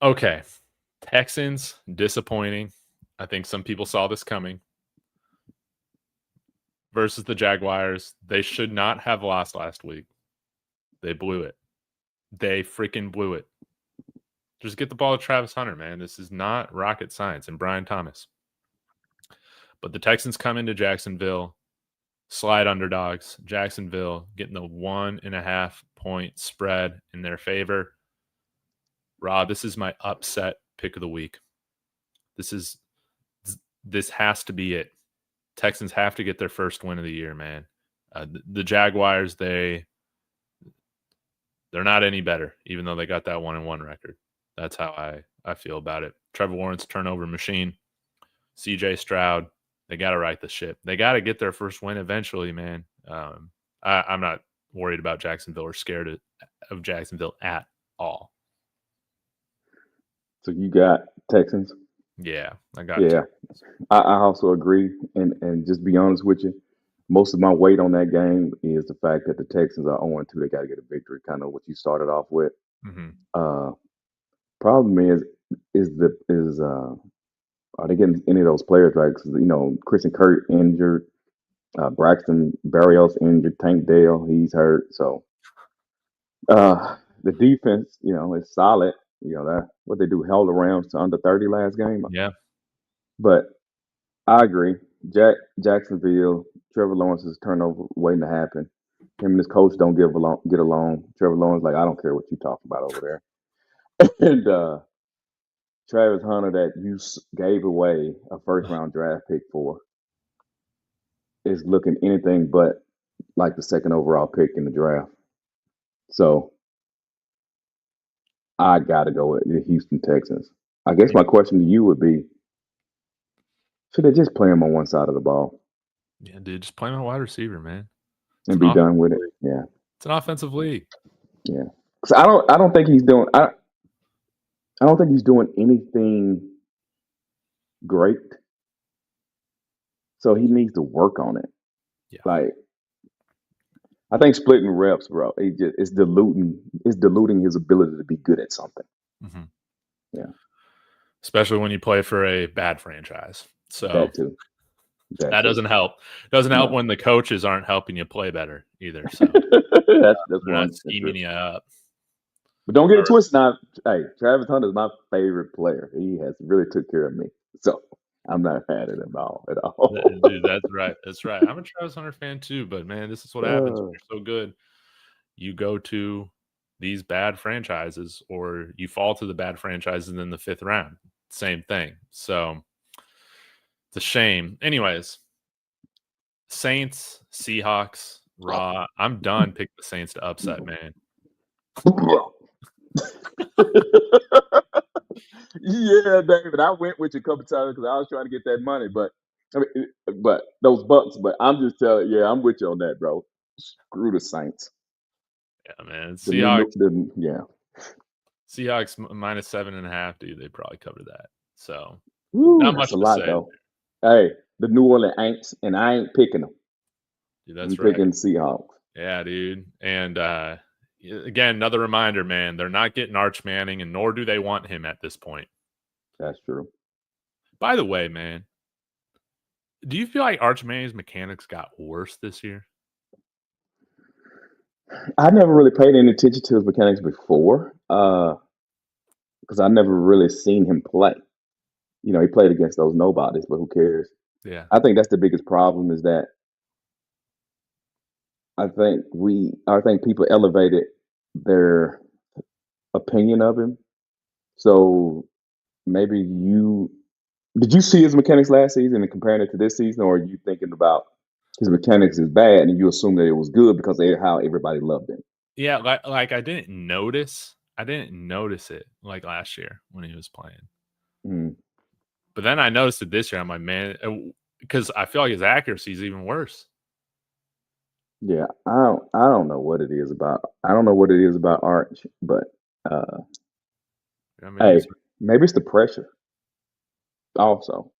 Okay, Texans, disappointing. I think some people saw this coming. Versus the Jaguars, they should not have lost last week. They blew it. They freaking blew it. Just get the ball to Travis Hunter, man. This is not rocket science, and Brian Thomas. But the Texans come into Jacksonville, slide underdogs. Jacksonville getting the 1.5 point spread in their favor. Rob, this is my upset pick of the week. This has to be it. Texans have to get their first win of the year, man. The Jaguars, they're not any better, even though they got that 1-1 record. That's how I feel about it. Trevor Lawrence, turnover machine. CJ Stroud, they got to right the ship. They got to get their first win eventually, man. I'm not worried about Jacksonville or scared of Jacksonville at all. So you got Texans? Yeah, I got I also agree. And just be honest with you, most of my weight on that game is the fact that the Texans are 0-2. They got to get a victory, kind of what you started off with. Mhm. Uh, problem is are they getting any of those players right? 'Cause, Christian Kirk injured, Braxton Berrios injured, Tank Dell he's hurt. So the defense, is solid. That what they do held the Rams to under 30 last game. Yeah. But I agree. Jacksonville, Trevor Lawrence's turnover waiting to happen. Him and his coach don't get along. Trevor Lawrence like, I don't care what you talk about over there. And Travis Hunter that gave away a first round draft pick for is looking anything but like the second overall pick in the draft. So I gotta go with the Houston Texans. I guess my question to you would be, should they just play him on one side of the ball Yeah, dude, just play him a wide receiver, man. It's and an be offensive done with it? league. Yeah. It's an offensive league. Yeah. Cause I don't think he's doing I don't think he's doing anything great. So he needs to work on it. Yeah. Like I think splitting reps, bro, it's diluting his ability to be good at something. Mhm. Yeah. Especially when you play for a bad franchise. So That too. that doesn't help. Doesn't help No. when the coaches aren't helping you play better either. So that's they're not 100% scheming true. you up. But don't get All it twisted now. Hey, Travis Hunter is my favorite player. He has really took care of me. So I'm not mad at him at all. Dude, that's right. That's right. I'm a Travis Hunter fan too, but man, this is what happens when you're so good. You go to these bad franchises, or you fall to the bad franchises in the 5th round. Same thing. So it's a shame. Anyways, Saints, Seahawks, Raw. I'm done picking the Saints to upset, man. Yeah, David, I went with you a couple times because I was trying to get that money, but but those bucks. But I'm just telling, yeah, I'm with you on that, bro. Screw the Saints. Yeah, man. The new, yeah. Seahawks minus 7.5, dude. They probably cover that. So Woo, not that's much a to lot say. though. Hey, the New Orleans Aints, and I ain't picking them. Dude, I'm that's right. picking Seahawks. Yeah, dude. And again, another reminder, man. They're not getting Arch Manning, and nor do they want him at this point. That's true. By the way, man, do you feel like Arch Manning's mechanics got worse this year? I never really paid any attention to his mechanics before, because I never really seen him play. He played against those nobodies, but who cares? Yeah. I think that's the biggest problem is that I think people elevated their opinion of him. So maybe did you see his mechanics last season and comparing it to this season, or are you thinking about his mechanics is bad and you assume that it was good because of how everybody loved him? Yeah, like I didn't notice it like last year when he was playing. Mm. But then I noticed it this year. I'm like, man, because I feel like his accuracy is even worse. Yeah, I don't know what it is about. I don't know what it is about Arch, but I mean, hey, maybe it's the pressure. Also,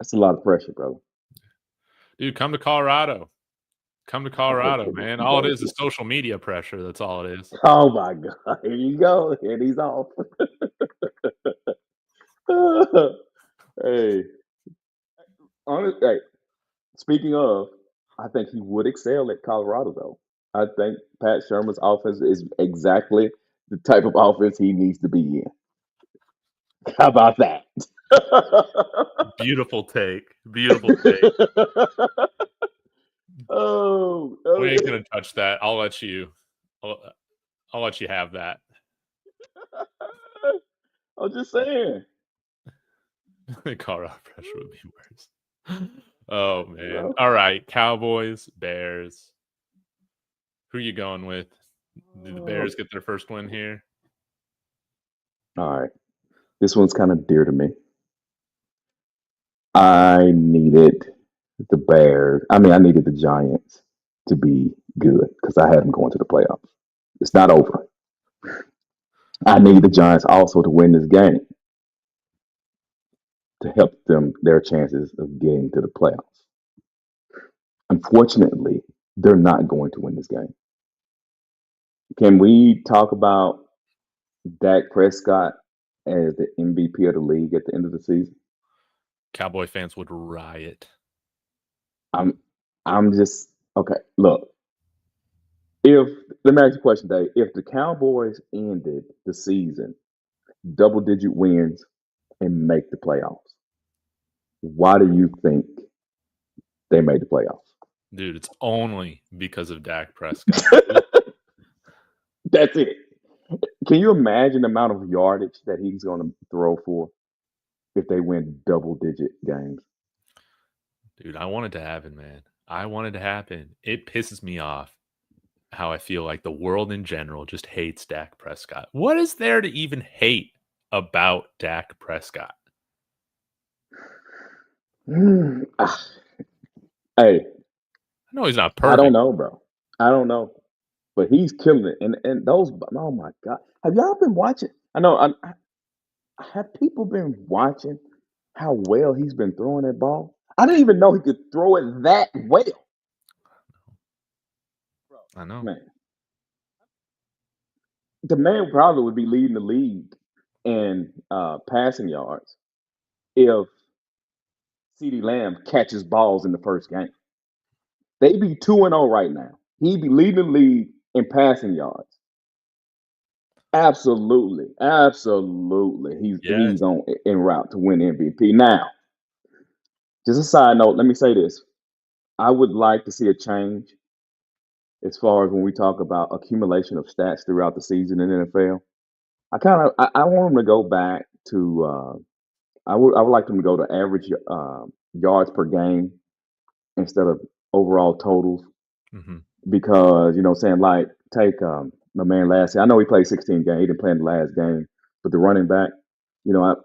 that's a lot of pressure, brother. dude, come to Colorado. Come to Colorado, man. All it is social media pressure. That's all it is. Oh my God! Here you go, and he's off. Hey, hey. Speaking of, I think he would excel at Colorado, though. I think Pat Shermer's offense is exactly the type of offense he needs to be in. How about that? Beautiful take. Beautiful take. Oh, We ain't gonna touch that. I'll let you. I'll let you have that. I'm just saying. Colorado pressure would be worse. Oh man. You know? All right. Cowboys, Bears. Who are you going with? Did the Bears get their first win here? All right. This one's kind of dear to me. I needed the Bears. I needed the Giants to be good because I had them going to the playoffs. It's not over. I need the Giants also to win this game to help them their chances of getting to the playoffs. Unfortunately, they're not going to win this game. Can we talk about Dak Prescott as the MVP of the league at the end of the season? Cowboy fans would riot. I'm I'm just okay. Look, if let me ask you a question, Dave. If the Cowboys ended the season double digit wins and make the playoffs, why do you think they made the playoffs? Dude, it's only because of Dak Prescott. That's it. Can you imagine the amount of yardage that he's going to throw for if they win double digit games? Dude, I want it to happen, man. I want it to happen. It pisses me off how I feel like the world in general just hates Dak Prescott. What is there to even hate about Dak Prescott? Hey, I know he's not I don't perfect. know, bro. I don't know, but he's killing it. And those, oh my god, have y'all been watching? I know. Have people been watching how well he's been throwing that ball? I didn't even know he could throw it that well, bro. I know. Man, the man probably would be leading the league in passing yards if CeeDee Lamb catches balls in the first game. They'd be 2-0 right now. He'd be leading the league in passing yards. Absolutely, absolutely. Yes. He's on en route to win MVP. Now, just a side note, let me say this. I would like to see a change as far as when we talk about accumulation of stats throughout the season in the NFL. I want them to go back to I would like them to go to average yards per game instead of overall totals Mhm. because saying like take my man last year. I know he played 16 games. He didn't play in the last game, but the running back,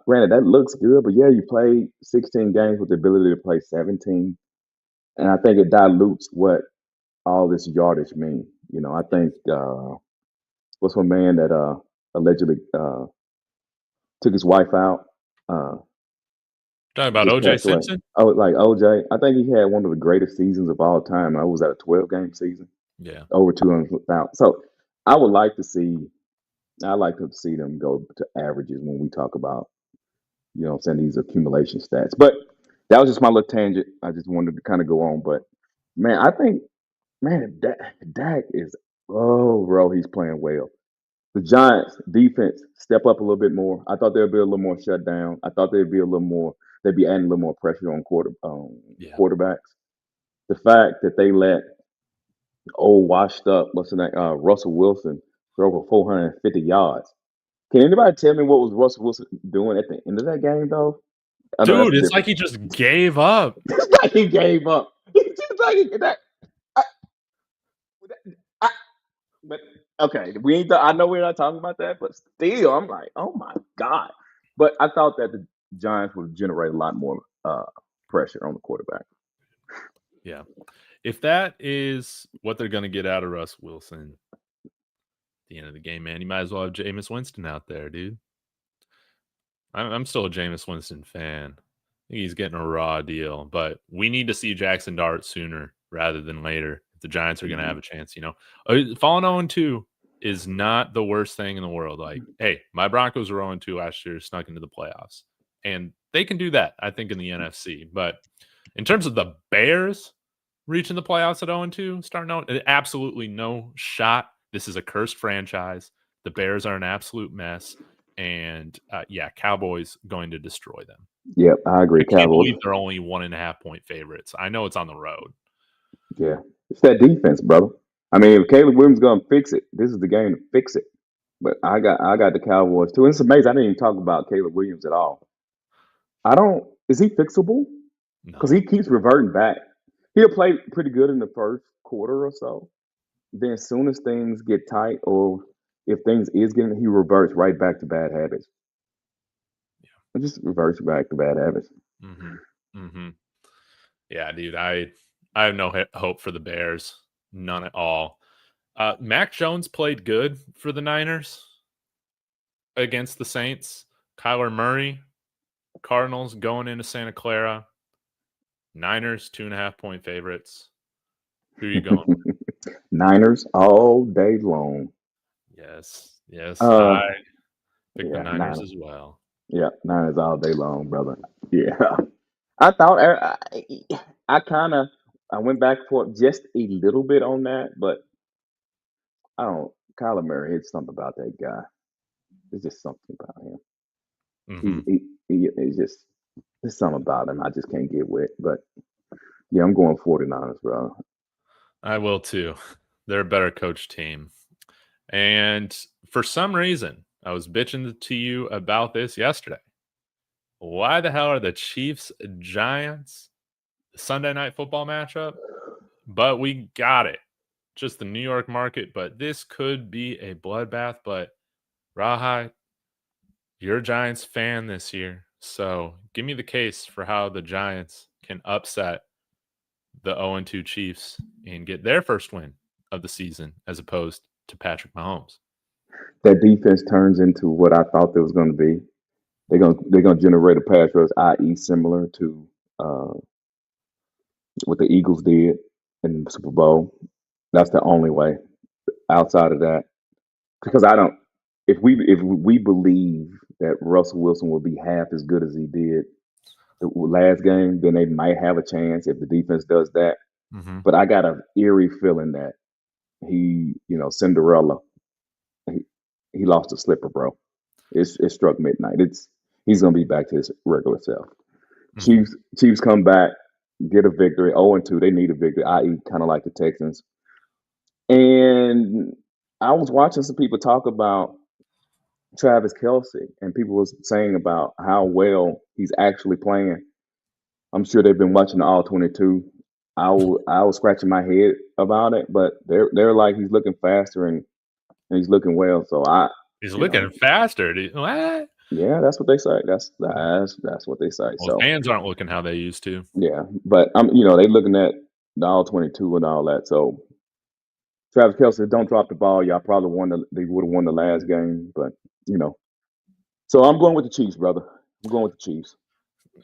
granted that looks good, but yeah, you played 16 games with the ability to play 17, and I think it dilutes what all this yardage mean. I think what's my man that allegedly took his wife out, Talking about just OJ passed away. Simpson? Oh, like OJ, I think he had one of the greatest seasons of all time. I was at a 12-game season, Yeah. over 200,000. So I would like to see. I like to see them go to averages when we talk about, what I'm saying, these accumulation stats. But that was just my little tangent. I just wanted to kind of go on. But man, I think, man, Dak is, oh, bro, he's playing well. The Giants defense step up a little bit more. I thought they'd be a little more shut down. I thought they'd be a little more. They'd be adding a little more pressure on Yeah. quarterbacks. The fact that they let old washed up, what's the name, Russell Wilson throw for 450 yards. Can anybody tell me what was Russell Wilson doing at the end of that game, though? I know that's Dude, a it's like different. he just gave up. It's like he gave up. It's just like that. I, I, but okay, we ain't. I know we're not talking about that, but still, I'm like, oh my god. But I thought that the Giants would generate a lot more pressure on the quarterback. Yeah. If that is what they're going to get out of Russ Wilson at the end of the game, man, you might as well have Jameis Winston out there, dude. I'm still a Jameis Winston fan. I think he's getting a raw deal, but we need to see Jackson Dart sooner rather than later if the Giants are going to Mm-hmm. have a chance. Falling 0-2 is not the worst thing in the world. Like, hey, my Broncos were 0-2 last year, snuck into the playoffs, and they can do that, I think, in the NFC. But in terms of the Bears reaching the playoffs at 0-2, starting out, absolutely no shot. This is a cursed franchise. The Bears are an absolute mess. And yeah, Cowboys going to destroy them. Yep, I agree. I can't Cowboys. believe they're only 1.5-point favorites. I know it's on the road. Yeah, it's that defense, brother. I mean, if Caleb Williams gonna fix it, this is the game to fix it. But I got the Cowboys too. And it's amazing. I didn't even talk about Caleb Williams at all. I don't. Is he fixable? Because he No. keeps reverting back. He'll play pretty good in the first quarter or so. Then, as soon as things get tight, or if things is getting, he reverts right back to bad habits. It just reverts back to bad habits. Mm-hmm. Mm-hmm. Yeah, dude. I have no hope for the Bears. None at all. Mac Jones played good for the Niners against the Saints. Kyler Murray, Cardinals going into Santa Clara. Niners 2.5-point favorites. Who are you going with? Niners all day long. Yes. Yes. Uh, I picked the yeah, Niners Niners. as well. Yeah, Niners all day long, brother. Yeah, I thought I kind of I went back for just a little bit on that, but I don't. Kyler Murray, it's something about that guy. It's just something about him. He's Hmm. it's just there's something about him I just can't get with. But yeah, I'm going 49ers, bro. I will too. They're a better coach team. And for some reason, I was bitching to you about this yesterday. Why the hell are the Chiefs Giants Sunday night football matchup? But we got it. Just the New York market. But this could be a bloodbath. But Rawhide, you're a Giants fan this year. So give me the case for how the Giants can upset the 0-2 Chiefs and get their first win of the season as opposed to Patrick Mahomes. That defense turns into what I thought it was going to be. They're gonna generate a pass rush, i.e., similar to uh, what the Eagles did in the Super Bowl. That's the only way. Outside of that, because I don't. If we believe that Russell Wilson will be half as good as he did the last game, then they might have a chance if the defense does that. Mm-hmm. But I got an eerie feeling that Cinderella, he lost a slipper, bro. It struck midnight. He's gonna be back to his regular self. Mm-hmm. Chiefs come back, get a victory. 0-2, they need a victory, i.e., kind of like the Texans. And I was watching some people talk about Travis Kelsey, and people was saying about how well he's actually playing. I'm sure they've been watching the All 22. I was scratching my head about it, but they're like he's looking faster and he's looking well. So He's you know, looking faster. What? yeah, that's what they say. That's what they say. Well, his So hands aren't looking how they used to. yeah, but they looking at the All 22 and all that. So Travis Kelsey, don't drop the ball. Y'all probably they would have won the last game, but you know. So I'm going with the Chiefs, brother. I'm going with the Chiefs.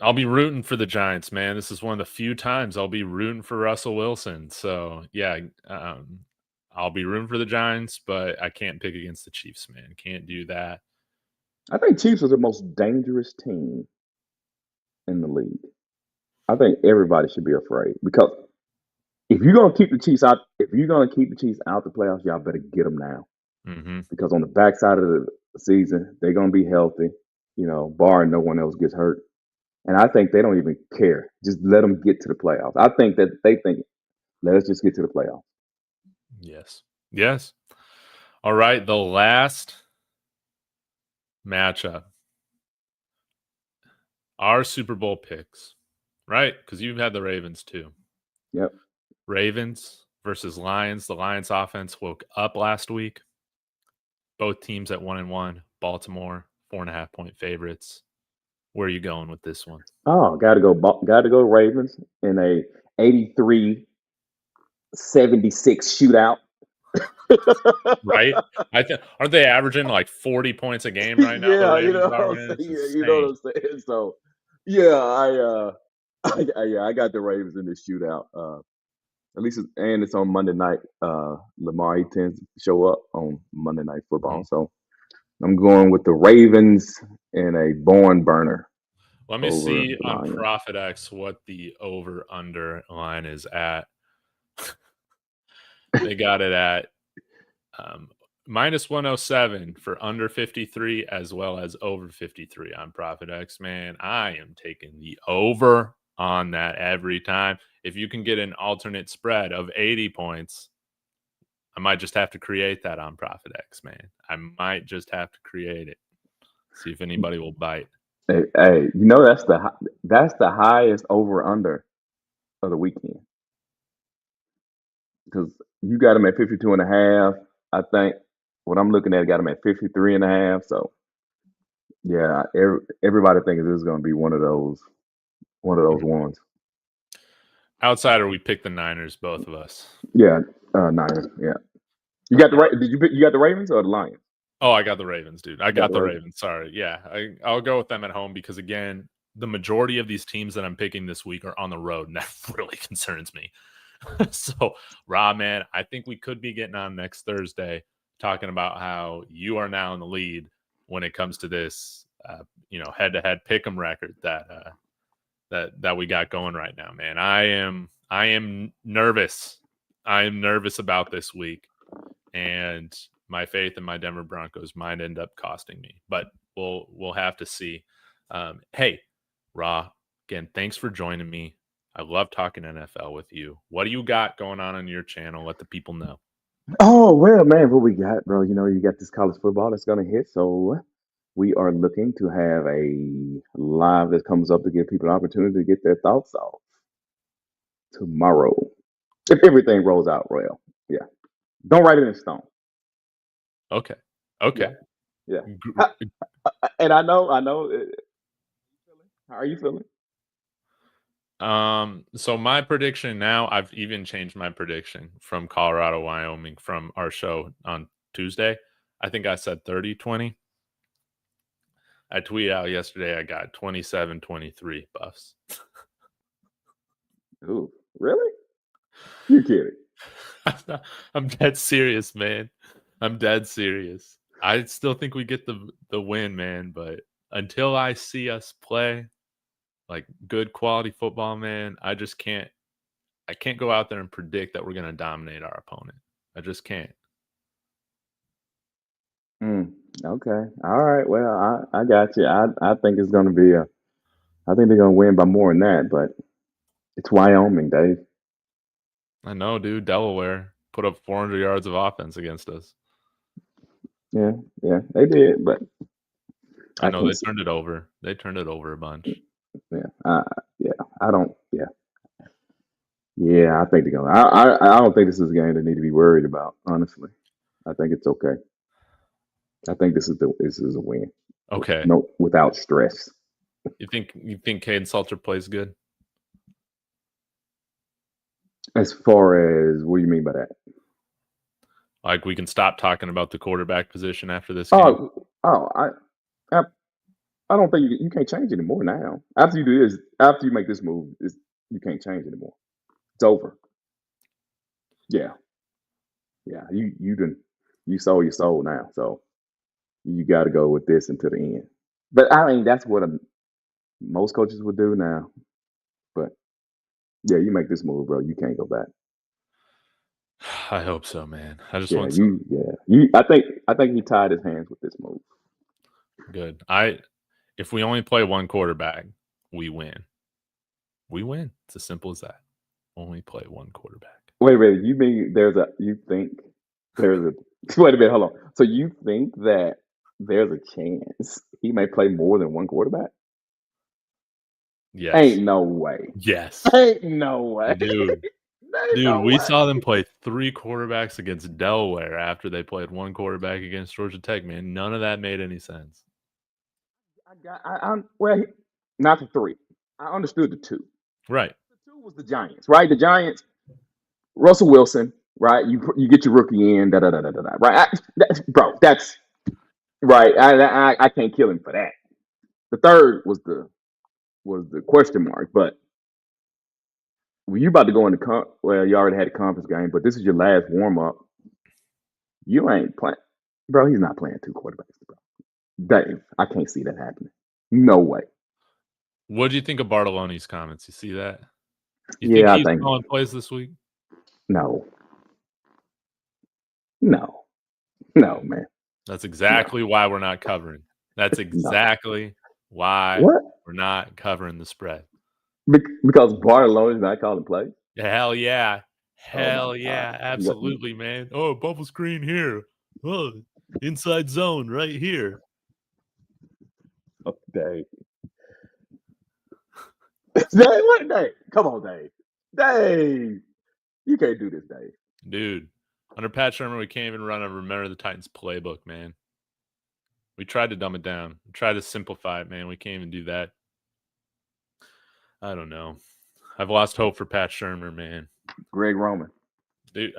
I'll be rooting for the Giants, man. This is one of the few times I'll be rooting for Russell Wilson. So yeah, I'll be rooting for the Giants, but I can't pick against the Chiefs, man. Can't do that. I think Chiefs are the most dangerous team in the league. I think everybody should be afraid because if you're gonna keep the Chiefs out the playoffs, y'all better get them now Mm-hmm. because on the backside of the season, they're gonna be healthy, barring no one else gets hurt. And I think they don't even care. Just let them get to the playoffs. I think that they think, let us just get to the playoffs. Yes. Yes. All right. The last matchup. Our Super Bowl picks, right? Because you've had the Ravens too. Yep. Ravens versus Lions. The Lions offense woke up last week. Both teams at 1-1. Baltimore, 4.5-point favorites. Where are you going with this one? Oh, got to go Ravens in a 83-76 shootout. Right? I think aren't they averaging like 40 points a game right now? The Yeah, you Ravens know are, what I'm man. saying. It's Yeah, you know insane. what I'm saying. So, yeah, I got the Ravens in this shootout. At least it's on Monday night. Lamar he tends to show up on Monday Night Mhm. Football, so I'm going with the Ravens in a barn burner Let me over see the on Lions. ProfitX what the over under line is at. They got it at um, minus 107 for under 53 as well as over 53 on ProfitX. Man, I am taking the over on that every time. If you can get an alternate spread of 80 points, I might just have to create that on ProfitX, man. I might just have to create it. See if anybody will bite. Hey, that's the highest over under of the weekend because you got them at 52 and a half. I think what I'm looking at got them at 53 and a half. So yeah, everybody thinks this is going to be one of those Mhm. ones. Outsider, we picked the Niners, both of us. Yeah, Niners. Yeah, you All got the right. right. Did you pick? You got the Ravens or the Lions? Oh, I got the Ravens, dude. I You got got the the Ravens. Ravens. Sorry. Yeah. I'll go with them at home because, again, the majority of these teams that I'm picking this week are on the road, and that really concerns me. So, Rob, man, I think we could be getting on next Thursday talking about how you are now in the lead when it comes to this, head-to-head pick'em record that we got going right now, man. I am nervous. I am nervous about this week, and my faith in my Denver Broncos might end up costing me, but we'll have to see. Hey, Ra, again, thanks for joining me. I love talking NFL with you. What do you got going on your channel? Let the people know. Oh well, man, what we got, bro? You got this college football that's gonna hit, so we are looking to have a live that comes up to give people an opportunity to get their thoughts off tomorrow. If everything rolls out well, yeah. Don't write it in stone. Okay. Yeah, Okay. yeah. And I know. How are you feeling? So my prediction now, I've even changed my prediction from Colorado, Wyoming from our show on Tuesday. I think I said 30-20. I tweeted out yesterday I got 27-23 Buffs. Ooh, really? You kidding? I'm dead serious, man. I'm dead serious. I still think we get the win, man, but until I see us play like good quality football, man, I can't go out there and predict that we're going to dominate our opponent. I just can't. Okay. All right. Well, I got you. I think it's gonna be a. I think they're gonna win by more than that, but it's Wyoming, Dave. I know, dude. Delaware put up 400 yards of offense against us. Yeah, yeah, they did, but I I know can't they see. turned it over. They turned it over a bunch. Yeah, yeah. I don't. Yeah, yeah. I think they're gonna. I don't think this is a game they need to be worried about. Honestly, I think it's okay. I think this is a win. Okay. No, without stress. You think Caden Salter plays good? As far as what do you mean by that? Like we can stop talking about the quarterback position after this game? Oh, I, I don't think you can't change anymore now. After you do this, after you make this move, you can't change anymore. It's over. Yeah, yeah. You sold your soul now, so you got to go with this until the end. But I mean, that's what most coaches would do now. But yeah, you make this move, bro. You can't go back. I hope so, man. I just Yeah, want some you. I think he tied his hands with this move. good. If we only play one quarterback, we win. We win. It's as simple as that. Only play one quarterback. Wait. You mean you think there's a, wait a minute, hold on. So you think that there's a chance he may play more than one quarterback? Yes. Ain't no way. Yes. Ain't no way. Dude. Ain't Dude, no we way. saw them play 3 quarterbacks against Delaware after they played 1 quarterback against Georgia Tech, man. None of that made any sense. Well, not the three. I understood the two. Right. The two was the Giants, right? The Giants, Russell Wilson, right? You get your rookie in, da da da da da, right? Bro, that's right. I can't kill him for that. The third was the question mark, but when you about to go into well, you already had a conference game, but this is your last warm up. You ain't playing, bro. He's not playing two quarterbacks, bro. Dave, I can't see that happening. No way. What do you think of Bartolone's comments? You see that? You think Yeah, I he's think calling plays this week? no, no, no, man, That's no, exactly why we're not covering. That's no. exactly why What? we're not covering the spread. Because Barcelona's not calling plays? Hell yeah. Oh my Hell God. yeah. Absolutely, man. Oh, bubble screen here. Oh, inside zone right here. Oh, Dave. Dave, what, Dave? Come on, Dave. Dave. You can't do this, Dave. Dude, under Pat Shermer, we can't even run a Remember the Titans playbook, man. We tried to dumb it down. We tried to simplify it, man. We can't even do that. I don't know. I've lost hope for Pat Shermer, man. Greg Roman. Dude,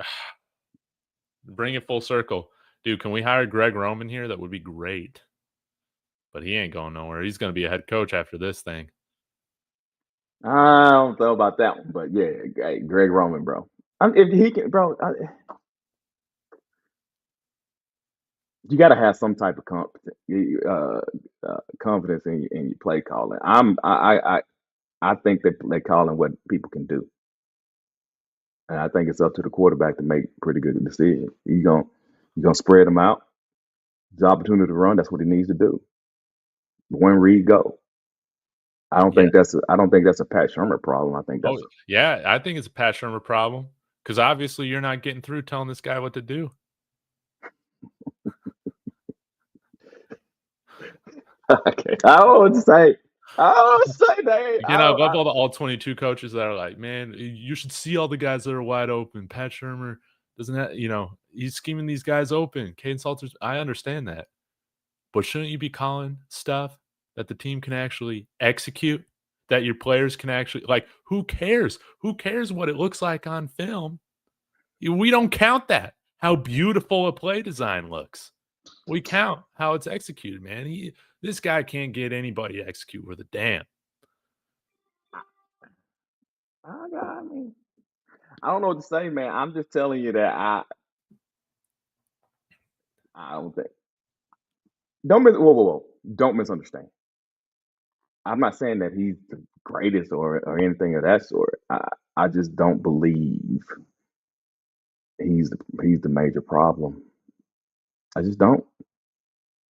bring it full circle. Dude, can we hire Greg Roman here? That would be great. But he ain't going nowhere. He's going to be a head coach after this thing. I don't know about that one, but yeah, Greg Roman, bro. If he can, bro, you got to have some type of confidence in your play calling. I think that play calling what people can do, and I think it's up to the quarterback to make pretty good decisions. You gonna spread them out. The opportunity to run. That's what he needs to do. One read, go. Yeah. I don't think that's a Pat Shermer problem. I think Oh, that's yeah. I think it's a Pat Shermer problem because obviously you're not getting through telling this guy what to do. okay. I don't know what to say. I don't know what to say, Dave. Again, I love all the all 22 coaches that are like, man, you should see all the guys that are wide open. Pat Shermer doesn't have, he's scheming these guys open. Caden Salters, I understand that. But shouldn't you be calling stuff that the team can actually execute? That your players can actually like, who cares? Who cares what it looks like on film? We don't count that. How beautiful a play design looks. We count how it's executed, man. This guy can't get anybody to execute worth a damn. I mean, I don't know what to say, man. I'm just telling you that I don't think. Whoa. Don't misunderstand. I'm not saying that he's the greatest or anything of that sort. I just don't believe he's the major problem. I just don't.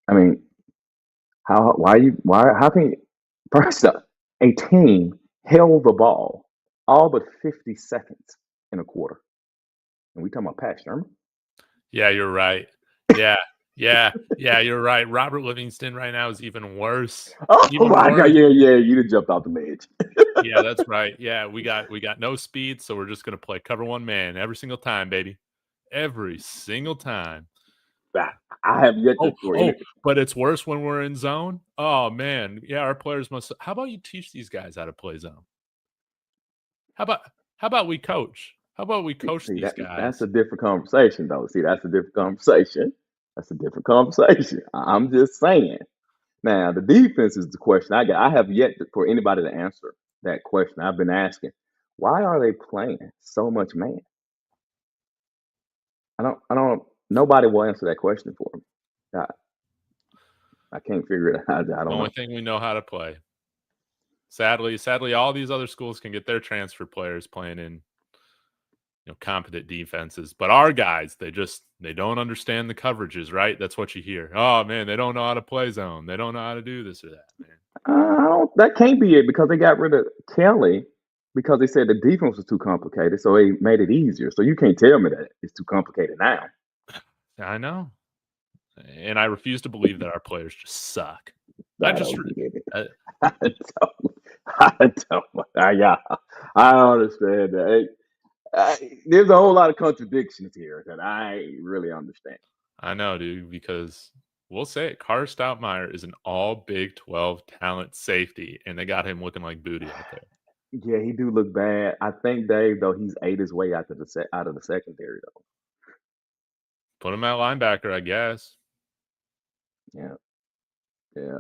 I mean, how can first up a team held the ball all but 50 seconds in a quarter, and we talking about Pat Shermer? Yeah, you're right. Yeah. Yeah, you're right. Robert Livingston right now is even worse. Oh Even my God! worse. Yeah, you done jumped off the ledge. Yeah, that's right. Yeah, we got no speed, so we're just gonna play cover one man every single time, baby. Every single time. I have yet to for any. But it's worse when we're in zone. Oh man. Yeah, our players must how about you teach these guys how to play zone? How about how about we coach? How about we coach See these that's guys? a different conversation, though. See, that's a different conversation. That's a different conversation. I'm just saying. Now, the defense is the question I got. I have yet for anybody to answer that question. I've been asking, why are they playing so much man? I don't. Nobody will answer that question for me. I, I can't figure it out. I The don't only know. thing we know how to play. Sadly, all these other schools can get their transfer players playing in competent defenses. But our guys, they don't understand the coverages, right? That's what you hear. Oh man, they don't know how to play zone. They don't know how to do this or that, man. I don't. That can't be it because they got rid of Kelly because they said the defense was too complicated, so they made it easier. So you can't tell me that it's too complicated now. I know. And I refuse to believe that our players just suck. I I just don't get it. uh, I don't. Yeah, I understand that. There's a whole lot of contradictions here that I really understand. I know, dude, because we'll say it. Carter Stoutmeyer is an all Big 12 talent safety, and they got him looking like booty out there. Yeah, he do look bad. I think Dave though he's ate his way out of the secondary though. Put him at linebacker, I guess. Yeah, yeah.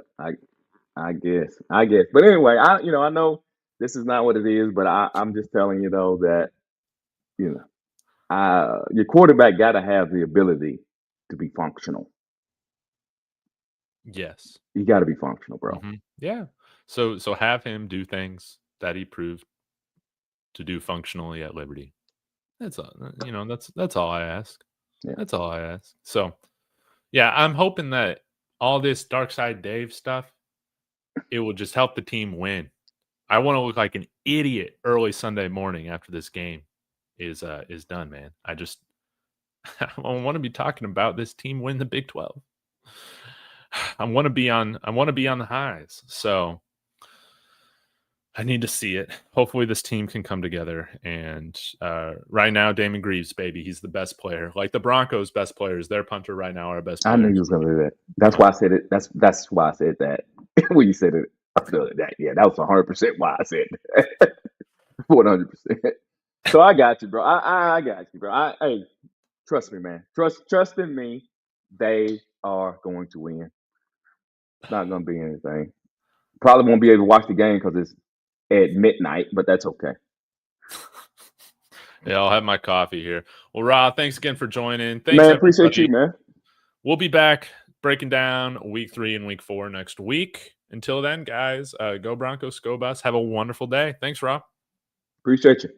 I guess. But anyway, I know this is not what it is, but I'm just telling you though that you your quarterback got to have the ability to be functional. Yes. You got to be functional, bro. Yeah. So have him do things that he proved to do functionally at Liberty. That's all. That's all I ask. Yeah. That's all I ask. So yeah, I'm hoping that all this Dark Side Dave stuff, it will just help the team win. I want to look like an idiot early Sunday morning after this game is done, man. I I want to be talking about this team win the Big 12. I want to be on the highs. So I need to see it. Hopefully this team can come together. And right now, Damon Greaves, baby, he's the best player. Like the Broncos' best players, their punter right now, our best I knew players. you was gonna do that. That's why I said it. That's why I said that when you said it. That yeah, that was 100% why I said that. 100%. So I got you, bro. I got you, bro. Hey, trust me, man. Trust in me. They are going to win. It's not gonna be anything. Probably won't be able to watch the game because it's at midnight, but that's okay. Yeah, I'll have my coffee here. Well, Rob, thanks again for joining. Thanks, Man, appreciate you, everybody. man. We'll be back breaking down week 3 and week 4 next week. Until then, guys, go Broncos, go Bucks. Have a wonderful day. Thanks, Rob. Appreciate you.